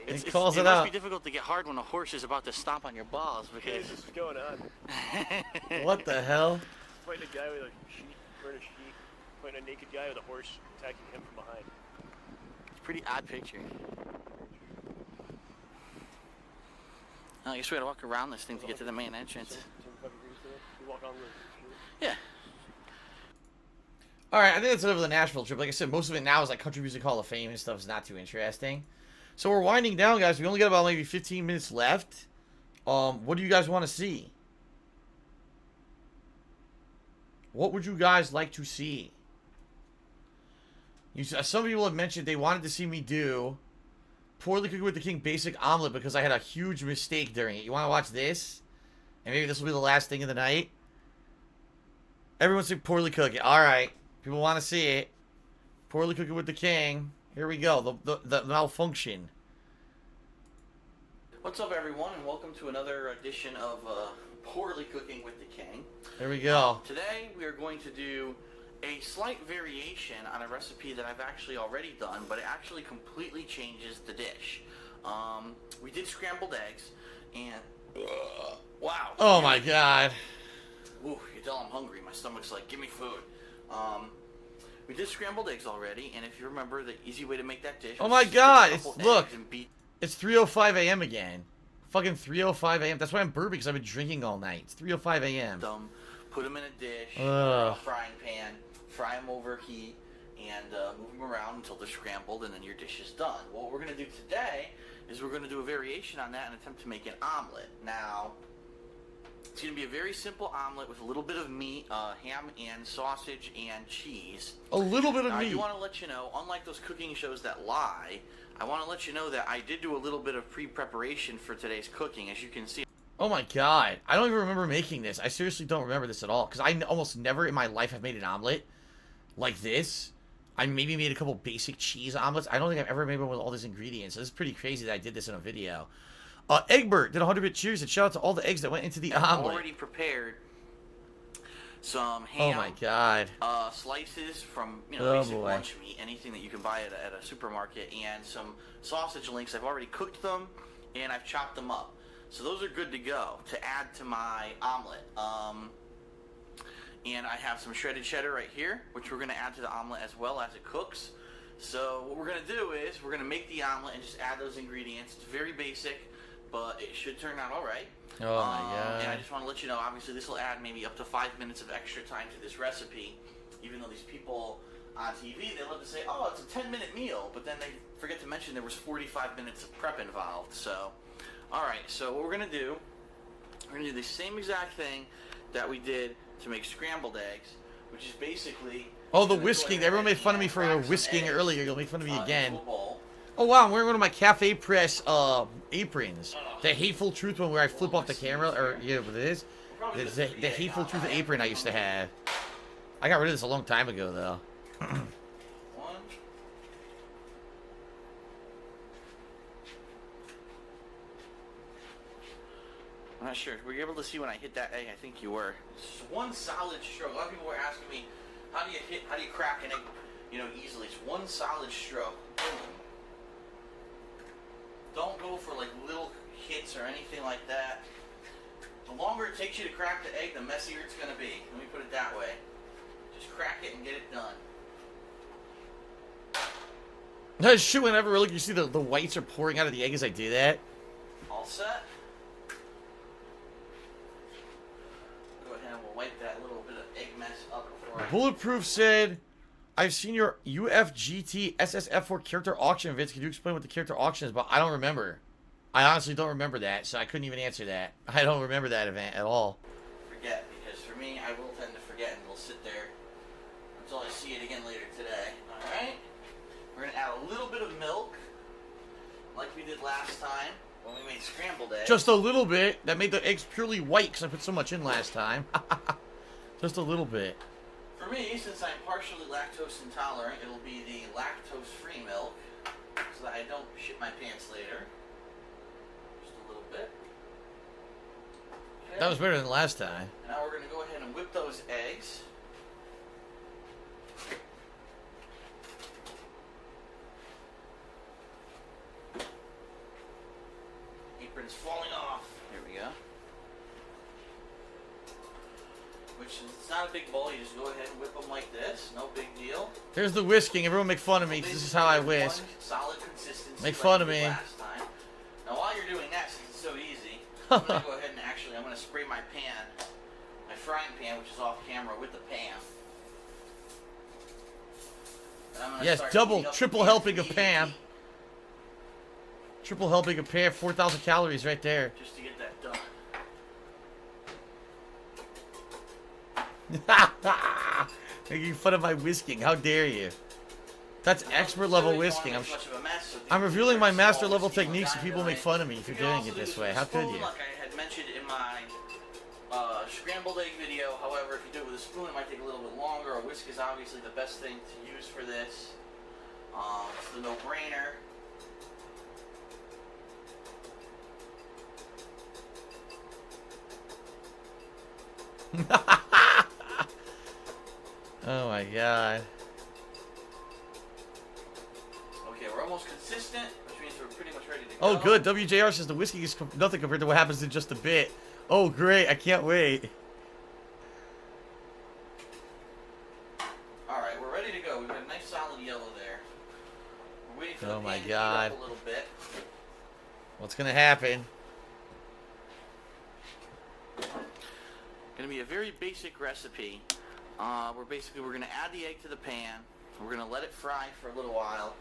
It calls it must out. be difficult to get hard when a horse is about to stomp on your balls because. What is going on? What the hell? Fighting a guy with a sheet, wearing a sheet, fighting a naked guy with a horse, attacking him from behind. It's a pretty odd picture. I guess we gotta walk around this thing to get to the main entrance. You walk on the Yeah. All right, I think that's enough of the Nashville trip. Like I said, most of it now is like Country Music Hall of Fame and stuff. Is not too interesting. So we're winding down, guys. We only got about maybe 15 minutes left. What do you guys want to see? What would you guys like to see? Some people have mentioned they wanted to see me do Poorly Cooked with the King Basic Omelette because I had a huge mistake during it. You want to watch this? And maybe this will be the last thing of the night? Everyone say Poorly Cook It. Alright. People want to see it. Poorly Cooked with the King. Here we go. The malfunction. What's up, everyone, and welcome to another edition of Poorly Cooking with the King. There we go. Today we are going to do a slight variation on a recipe that I've actually already done, but it actually completely changes the dish. We did scrambled eggs, and wow. Oh my god. Ooh, you tell I'm hungry. My stomach's like, give me food. We did scrambled eggs already, and if you remember, the easy way to make that dish. Oh my god! Look, beat. it's 3:05 a.m. again. Fucking 3:05 a.m. That's why I'm burping, because I've been drinking all night. It's 3:05 a.m. Put them in a dish, Ugh. a frying pan, fry them over heat, and move them around until they're scrambled, and then your dish is done. What we're going to do today is we're going to do a variation on that and attempt to make an omelet. Now, it's going to be a very simple omelet with a little bit of meat, ham and sausage and cheese. A little bit of Now, meat. I do want to let you know, unlike those cooking shows that lie, I want to let you know that I did do a little bit of pre-preparation for today's cooking. As you can see. Oh my god. I don't even remember making this. I seriously don't remember this at all. Because I almost never in my life have made an omelet like this. I maybe made a couple basic cheese omelets. I don't think I've ever made one with all these ingredients. So this is pretty crazy that I did this in a video. Egbert did 100-bit cheers and shout out to all the eggs that went into the omelet. Already prepared some ham. Oh my god. Slices from Oh basic boy. lunch meat, anything that you can buy at a supermarket, and some sausage links. I've already cooked them and I've chopped them up. So those are good to go to add to my omelet. And I have some shredded cheddar right here, which we're going to add to the omelet as well as it cooks. So what we're going to do is we're going to make the omelet and just add those ingredients. It's very basic, but it should turn out all right. Oh my god. And I just want to let you know, obviously this will add maybe up to 5 minutes of extra time to this recipe, even though these people on TV, they love to say, oh, it's a 10-minute meal, but then they forget to mention there was 45 minutes of prep involved. So, all right, so what we're going to do, we're going to do the same exact thing that we did to make scrambled eggs, which is basically... Oh, the whisking. Everyone made fun of me for whisking earlier. You'll make fun of me again. into a bowl. Oh wow, I'm wearing one of my Cafe Press aprons. The Hateful Truth one where I flip off the camera, or what it is. The Hateful Truth apron I used to have. I got rid of this a long time ago, though. One. I'm not sure. Were you able to see when I hit that egg? I think you were. It's just one solid stroke. A lot of people were asking me, how do you crack an egg, easily? It's one solid stroke. Boom. Don't go for like little hits or anything like that. The longer it takes you to crack the egg, the messier it's going to be. Let me put it that way. Just crack it and get it done. No shit, whenever look, you see the whites are pouring out of the egg as I do that. All set. Go ahead and we'll wipe that little bit of egg mess up before I... Bulletproof said, I've seen your UFGT SSF4 character auction, Vince. Can you explain what the character auction is? But I don't remember. I honestly don't remember that, so I couldn't even answer that. I don't remember that event at all. Forget, because for me, I will tend to forget and it'll sit there until I see it again later today. Alright? We're going to add a little bit of milk, like we did last time when we made scrambled eggs. Just a little bit. That made the eggs purely white because I put so much in last time. Just a little bit. For me, since I'm partially lactose intolerant, it'll be the lactose-free milk so that I don't shit my pants later. Just a little bit. Okay. That was better than last time. Now we're going to go ahead and whip those eggs. Apron's falling off. Here we go. Which it's not a big bowl. You just go ahead and whip them like this. No big deal. There's the whisking. Everyone make fun of me. This is how I whisk. Solid consistency. Make fun of me. Last time. Now while you're doing that, since it's so easy, I'm going to go ahead and I'm going to spray my pan, my frying pan, which is off camera, with the pan. Yes, double, triple helping of Pam. Triple helping of Pam, 4,000 calories right there. Just to get that done. Making fun of my whisking. How dare you? That's expert level whisking. I'm revealing my master level techniques and people make fun of me if you're doing it this way. How could you? Like I had mentioned in my scrambled egg video. However, if you do it with a spoon, it might take a little bit longer. A whisk is obviously the best thing to use for this. It's the no-brainer. Oh my god. Okay, we're almost consistent, which means we're pretty much ready to go. Oh good, WJR says the whiskey is nothing compared to what happens in just a bit. Oh great, I can't wait. Alright, we're ready to go. We've got a nice solid yellow there. We're waiting for Oh the my pan to heat God. up a little bit. What's gonna happen? Gonna be a very basic recipe. We're gonna add the egg to the pan. We're gonna let it fry for a little while,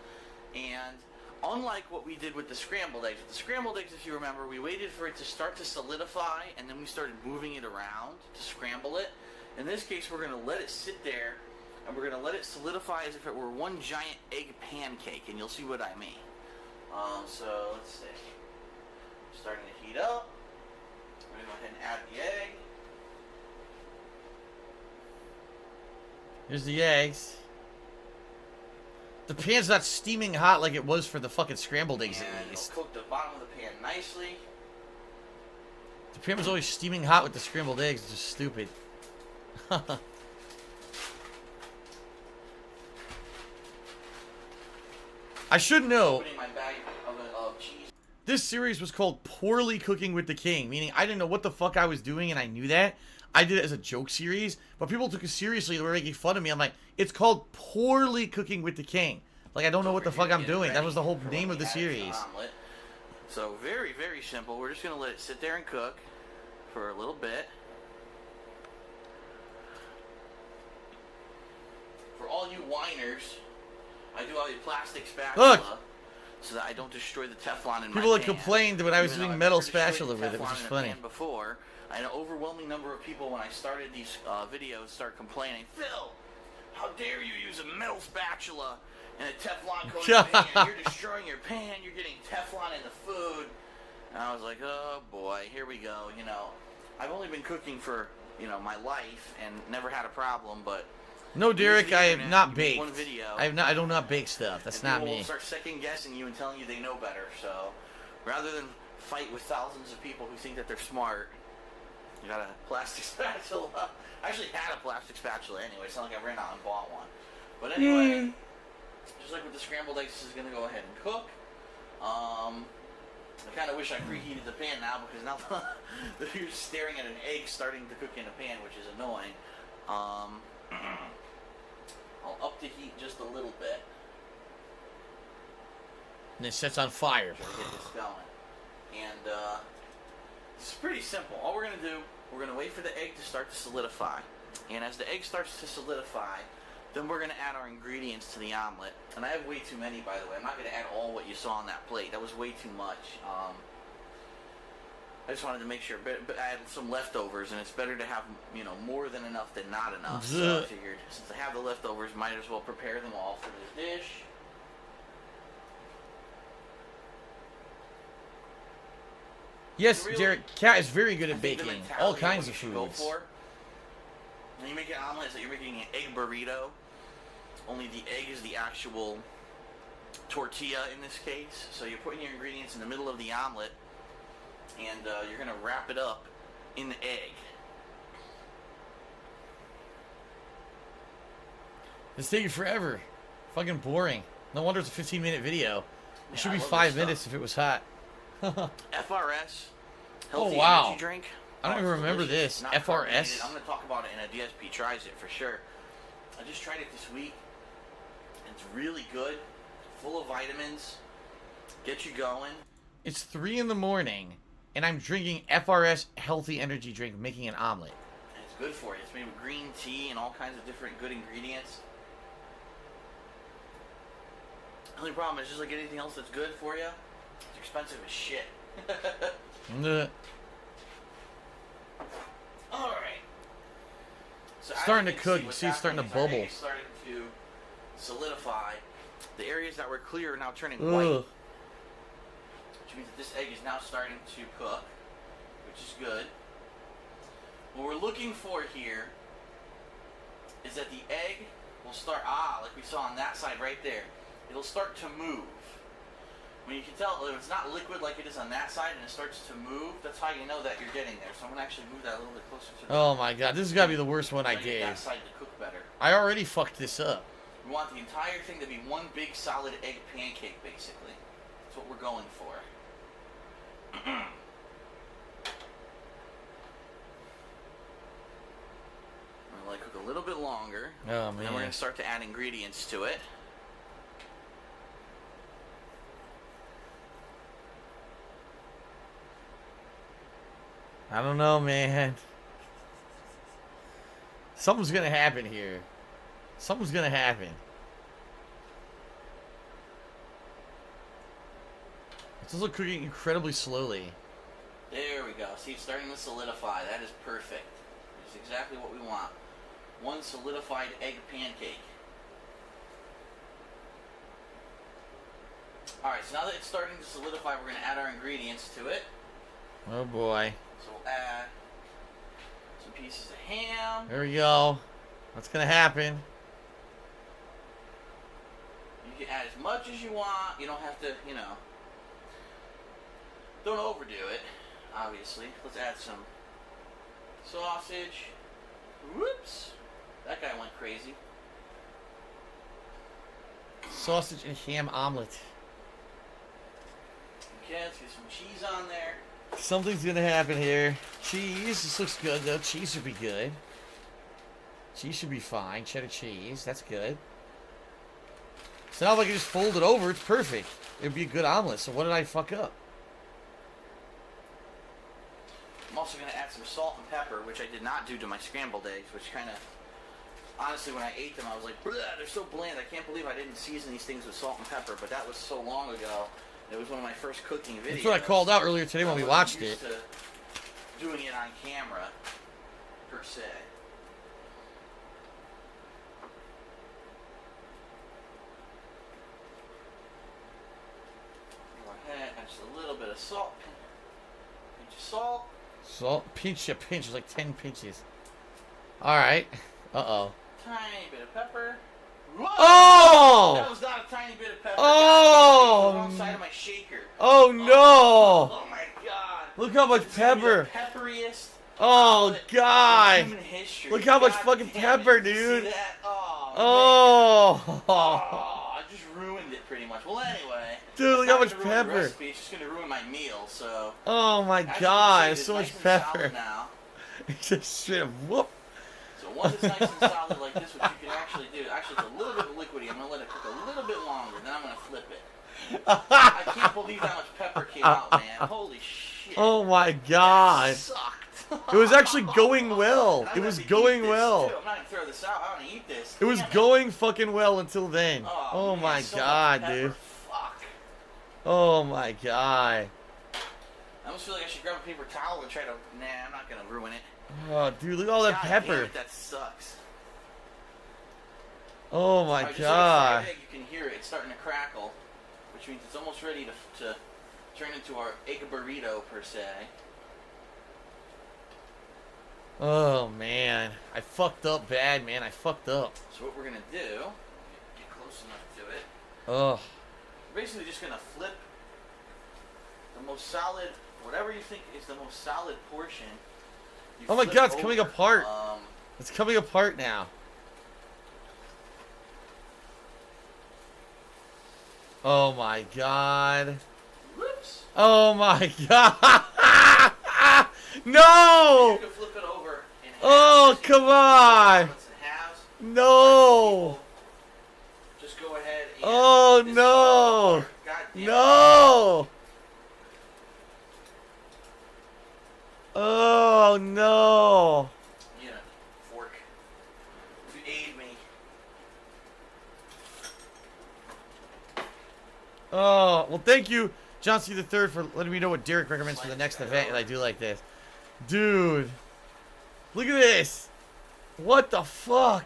and unlike what we did with the scrambled eggs, if you remember, we waited for it to start to solidify, and then we started moving it around to scramble it. In this case, we're gonna let it sit there, and we're gonna let it solidify as if it were one giant egg pancake, and you'll see what I mean. So let's see. Starting to heat up. We're gonna go ahead and add the egg. Here's the eggs. The pan's not steaming hot like it was for the fucking scrambled eggs And at it'll least. cook the bottom of the pan nicely. The pan was always steaming hot with the scrambled eggs. It's just stupid. I should know. Putting my bag of cheese. This series was called Poorly Cooking with the King, meaning I didn't know what the fuck I was doing and I knew that. I did it as a joke series, but people took it seriously. They were making fun of me. I'm like, it's called Poorly Cooking with the King. Like, I don't know what the fuck I'm doing. That was the whole name of the series. Omelette. So, very, very simple. We're just going to let it sit there and cook for a little bit. For all you whiners, I do have a plastic spatula. Look! So that I don't destroy the Teflon in my People had pan. complained when I was Even though using I've metal never destroyed spatula the with it, which Teflon is in a funny. pan before. I had an overwhelming number of people when I started these videos start complaining, Phil, how dare you use a metal spatula in a Teflon coated pan? You're destroying your pan. You're getting Teflon in the food. And I was like, oh boy, here we go. You know, I've only been cooking for, you know, my life and never had a problem, but No, Derek, I have not you make baked. one video, I do not bake stuff. That's and not people will me. start second guessing you and telling you they know better. So rather than fight with thousands of people who think that they're smart, you got a plastic spatula. I actually had a plastic spatula anyway. It's not like I ran out and bought one. But anyway, just like with the scrambled eggs, this is gonna go ahead and cook. I kind of wish I preheated the pan now, because now you're staring at an egg starting to cook in a pan, which is annoying. I'll up the heat just a little bit. And it sets on fire. Try to get this going. And it's pretty simple. All we're going to do, we're going to wait for the egg to start to solidify. And as the egg starts to solidify, then we're going to add our ingredients to the omelet. And I have way too many, by the way. I'm not going to add all what you saw on that plate. That was way too much. I just wanted to make sure. But I had some leftovers, and it's better to have, you know, more than enough than not enough. So I figured, since I have the leftovers, might as well prepare them all for this dish. Yes, Really, Derek, Cat is very good I at think the baking mentality all kinds what of you should go foods. for when you make an omelet is that you're making an egg burrito. Only the egg is the actual tortilla in this case. So you're putting your ingredients in the middle of the omelet, and you're going to wrap it up in the egg. It's taking forever. Fucking boring. No wonder it's a 15-minute video. It Yeah, should I be love 5 this minutes stuff. if it was hot. FRS, Oh, healthy wow. energy drink. I don't Oh, even it's remember delicious. this. Not FRS? carbonated. I'm going to talk about it in a DSP Tries It for sure. I just tried it this week. It's really good. Full of vitamins. Get you going. It's 3 in the morning, and I'm drinking FRS healthy energy drink, making an omelet. And it's good for you. It's made with green tea and all kinds of different good ingredients. The only problem is, just like anything else that's good for you, it's expensive as shit. Ugh. Alright. So Starting as to you can cook, you what's see it's starting to happening is our bubble. egg is starting to solidify. The areas that were clear are now turning white, Ugh. which means that this egg is now starting to cook, which is good. What we're looking for here is that the egg will start, like we saw on that side right there, it'll start to move. When you can tell, if it's not liquid like it is on that side and it starts to move, that's how you know that you're getting there. So I'm going to actually move that a little bit closer to the Oh my god, this has got to be the worst one I get gave. that side to cook better. I already fucked this up. We want the entire thing to be one big solid egg pancake, basically. That's what we're going for. I'm going to let it cook a little bit longer. Oh And then we're man. going to start to add ingredients to it. I don't know, man. Something's gonna happen here. Something's gonna happen. It's also cooking incredibly slowly. There we go. See, it's starting to solidify. That is perfect. It's exactly what we want. One solidified egg pancake. Alright, so now that it's starting to solidify, we're going to add our ingredients to it. Oh boy. So we'll add some pieces of ham. There we go. What's gonna happen? You can add as much as you want. You don't have to, you know, don't overdo it, obviously. Let's add some sausage. Whoops. That guy went crazy. Sausage and ham omelet. Okay, let's get some cheese on there. Something's gonna happen here. Cheese. This looks good though. Cheese should be good. Cheese should be fine. Cheddar cheese. That's good. So now if I can just fold it over, it's perfect. It'd be a good omelet. So what did I fuck up? I'm also going to add some salt and pepper, which I did not do to my scrambled eggs, which kind of, honestly, when I ate them, I was like, they're so bland. I can't believe I didn't season these things with salt and pepper, but that was so long ago. It was one of my first cooking videos. That's what I called out earlier today when we watched it. To doing it on camera, per se. Go ahead, add just a little bit of salt. Pinch of salt. Salt, pinch a pinch. There's like 10 pinches. All right. Uh-oh. Tiny bit of pepper. Whoa! Oh! That was not a tiny bit of pepper. Oh! The wrong side of my shaker. Oh no! Oh my god! Look how much It's gonna be pepper. the pepperiest. Oh god! in human history. Look how much God fucking damn pepper, it. Did you dude. see that? Oh. Oh! I just ruined it pretty much. Well, anyway. Dude, look it's how not much gonna ruin the pepper. recipe, it's just gonna ruin my meal. So. Oh my As you god! can There's see, so it's much nice and solid pepper. Now. It's just straight up whoop. So once it's nice and solid like this, what you can actually do, actually it's a little bit liquidy. I'm gonna let it cook a little bit longer, then I'm gonna flip it. I can't believe how much pepper came out, man. Holy shit. Oh my That god! sucked. It was actually going well. And I'm It gonna was have to going eat this, well. too. I'm not gonna throw this out. I wanna eat this. It was Damn going fucking well until then. Oh man, my so much god, pepper. dude. Fuck. Oh my god. I almost feel like I should grab a paper towel and try to. Nah, I'm not gonna ruin it. Oh, dude, look at all that God damn pepper. it, that sucks. Oh my Alright, just god. like a fried egg, you can hear it. It's starting to crackle, which means it's almost ready to turn into our egg burrito per se. Oh man. I fucked up bad, man. I fucked up. So what we're gonna do? Get close enough to it. Oh. We're basically just gonna flip the most solid, whatever you think is the most solid portion. You Oh my flip god, it's coming over. apart. It's coming apart now. Oh my god. Whoops. Oh my god. No! You can flip it over in half. Oh, come on. It's in halves. No. Just go ahead and. Oh, this is no. all apart. God damn it. No. Oh no. You know, fork. To aid me. Oh, well, thank you, John C. the Third, for letting me know what Derek recommends for the next event, and I do like this. Dude, look at this. What the fuck?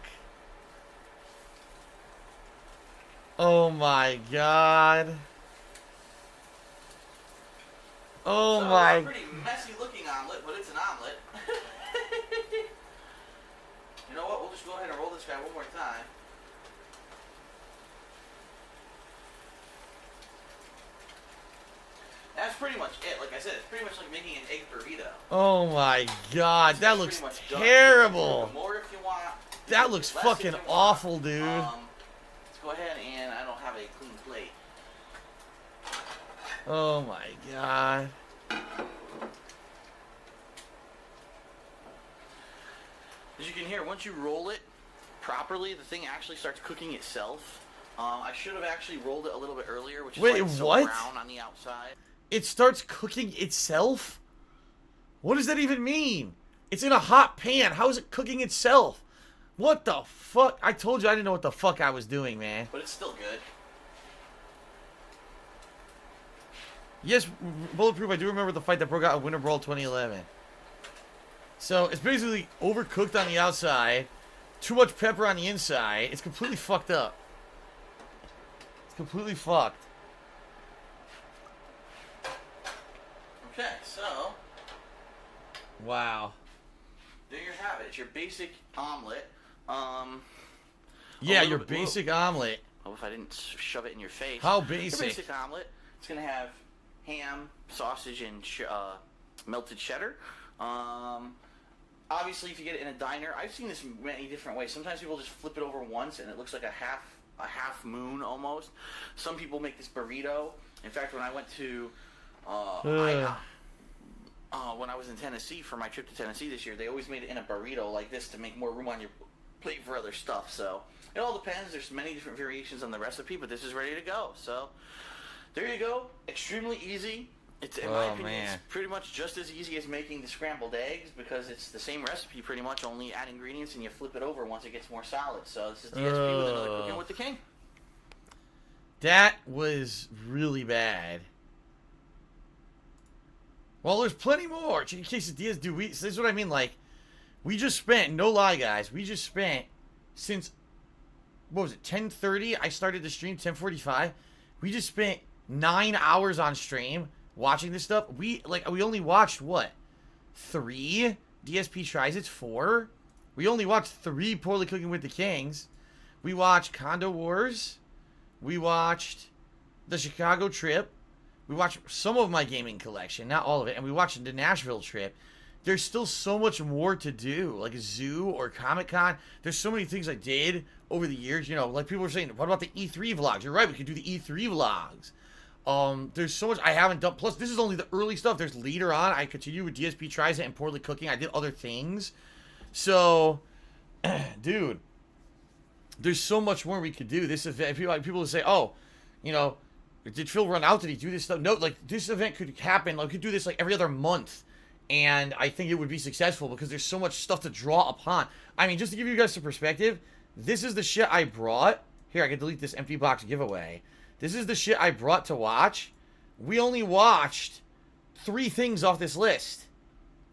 Oh my god. Oh So, my. It's a pretty messy looking omelet, but it's an omelet. You know what? We'll just go ahead and roll this guy one more time. That's pretty much it. Like I said, it's pretty much like making an egg burrito. Oh my god, It's that pretty looks much done. terrible. You can do more if you want. That looks less if fucking you want. awful, dude. Let's go ahead and I don't have a clean plate. Oh my god. As you can hear, once you roll it properly, the thing actually starts cooking itself. I should have actually rolled it a little bit earlier, which is Wait, why it's so what? brown on the outside. It starts cooking itself? What does that even mean? It's in a hot pan. How is it cooking itself? What the fuck? I told you I didn't know what the fuck I was doing, man. But it's still good. Yes, Bulletproof, I do remember the fight that broke out in Winter Brawl 2011. So, it's basically overcooked on the outside, too much pepper on the inside. It's completely fucked up. It's completely fucked. Okay, so Wow. there you have it. It's your basic omelet. Yeah, little your bit- basic omelet. Oh, if I didn't shove it in your face. How Your basic? basic omelet. It's gonna have ham, sausage, and melted cheddar. Obviously, if you get it in a diner, I've seen this many different ways. Sometimes people just flip it over once, and it looks like a half moon almost. Some people make this burrito. In fact, when I went to when I was in Tennessee for my trip to Tennessee this year, they always made it in a burrito like this to make more room on your plate for other stuff. So it all depends. There's many different variations on the recipe, but this is ready to go. So there you go. Extremely easy. It's, in my opinion, man. it's pretty much just as easy as making the scrambled eggs because it's the same recipe pretty much, only add ingredients and you flip it over once it gets more solid. So this is DSP with another Cooking with the King. That was really bad. Well, there's plenty more. Chicken quesadillas, dude. This is what I mean. Like, we just spent, no lie, guys. We just spent since, what was it, 10:30? I started the stream 10:45. We just spent 9 hours on stream watching this stuff. We only watched what, 3 DSP tries. It's 4. We only watched 3 Poorly Cooking with the Kings. We watched Condo Wars. We watched the Chicago trip. We watched some of my gaming collection, not all of it, and we watched the Nashville trip. There's still so much more to do, like a zoo or Comic-Con. There's so many things I did over the years. You know, like people were saying, what about the E3 vlogs? You're right, we could do the E3 vlogs. There's so much I haven't done. Plus, this is only the early stuff. There's later on, I continue with DSP Tries It and Poorly Cooking. I did other things. So, dude, there's so much more we could do. This event, people will say, oh, you know, did Phil run out? Did he do this stuff? No, like, this event could happen. Like, we could do this, like, every other month. And I think it would be successful because there's so much stuff to draw upon. I mean, just to give you guys some perspective, this is the shit I brought. Here, I can delete this empty box giveaway. This is the shit I brought to watch. We only watched 3 things off this list.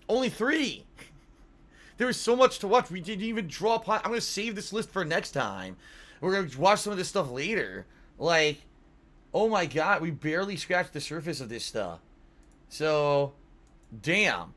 Only 3. There was so much to watch. We didn't even draw upon. I'm going to save this list for next time. We're going to watch some of this stuff later. Like, oh my god, we barely scratched the surface of this stuff. So, damn.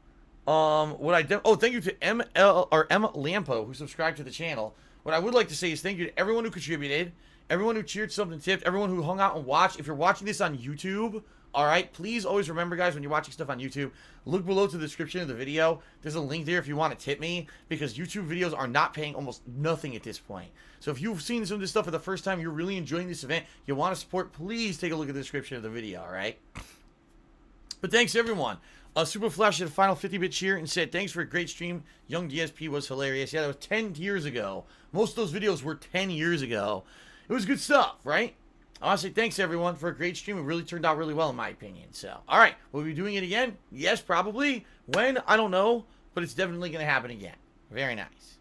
Thank you to M Lampo who subscribed to the channel. What I would like to say is thank you to everyone who contributed, everyone who cheered, subbed, and tipped, everyone who hung out and watched. If you're watching this on YouTube, alright, please always remember, guys, when you're watching stuff on YouTube, look below to the description of the video. There's a link there if you want to tip me, because YouTube videos are not paying almost nothing at this point. So if you've seen some of this stuff for the first time, you're really enjoying this event, you want to support, please take a look at the description of the video, alright? But thanks, everyone. Super Flash did a final 50-bit cheer and said, thanks for a great stream. Young DSP was hilarious. Yeah, that was 10 years ago. Most of those videos were 10 years ago. It was good stuff, right? I want to say thanks, everyone, for a great stream. It really turned out really well, in my opinion. So, all right. Will we be doing it again? Yes, probably. When? I don't know. But it's definitely going to happen again. Very nice.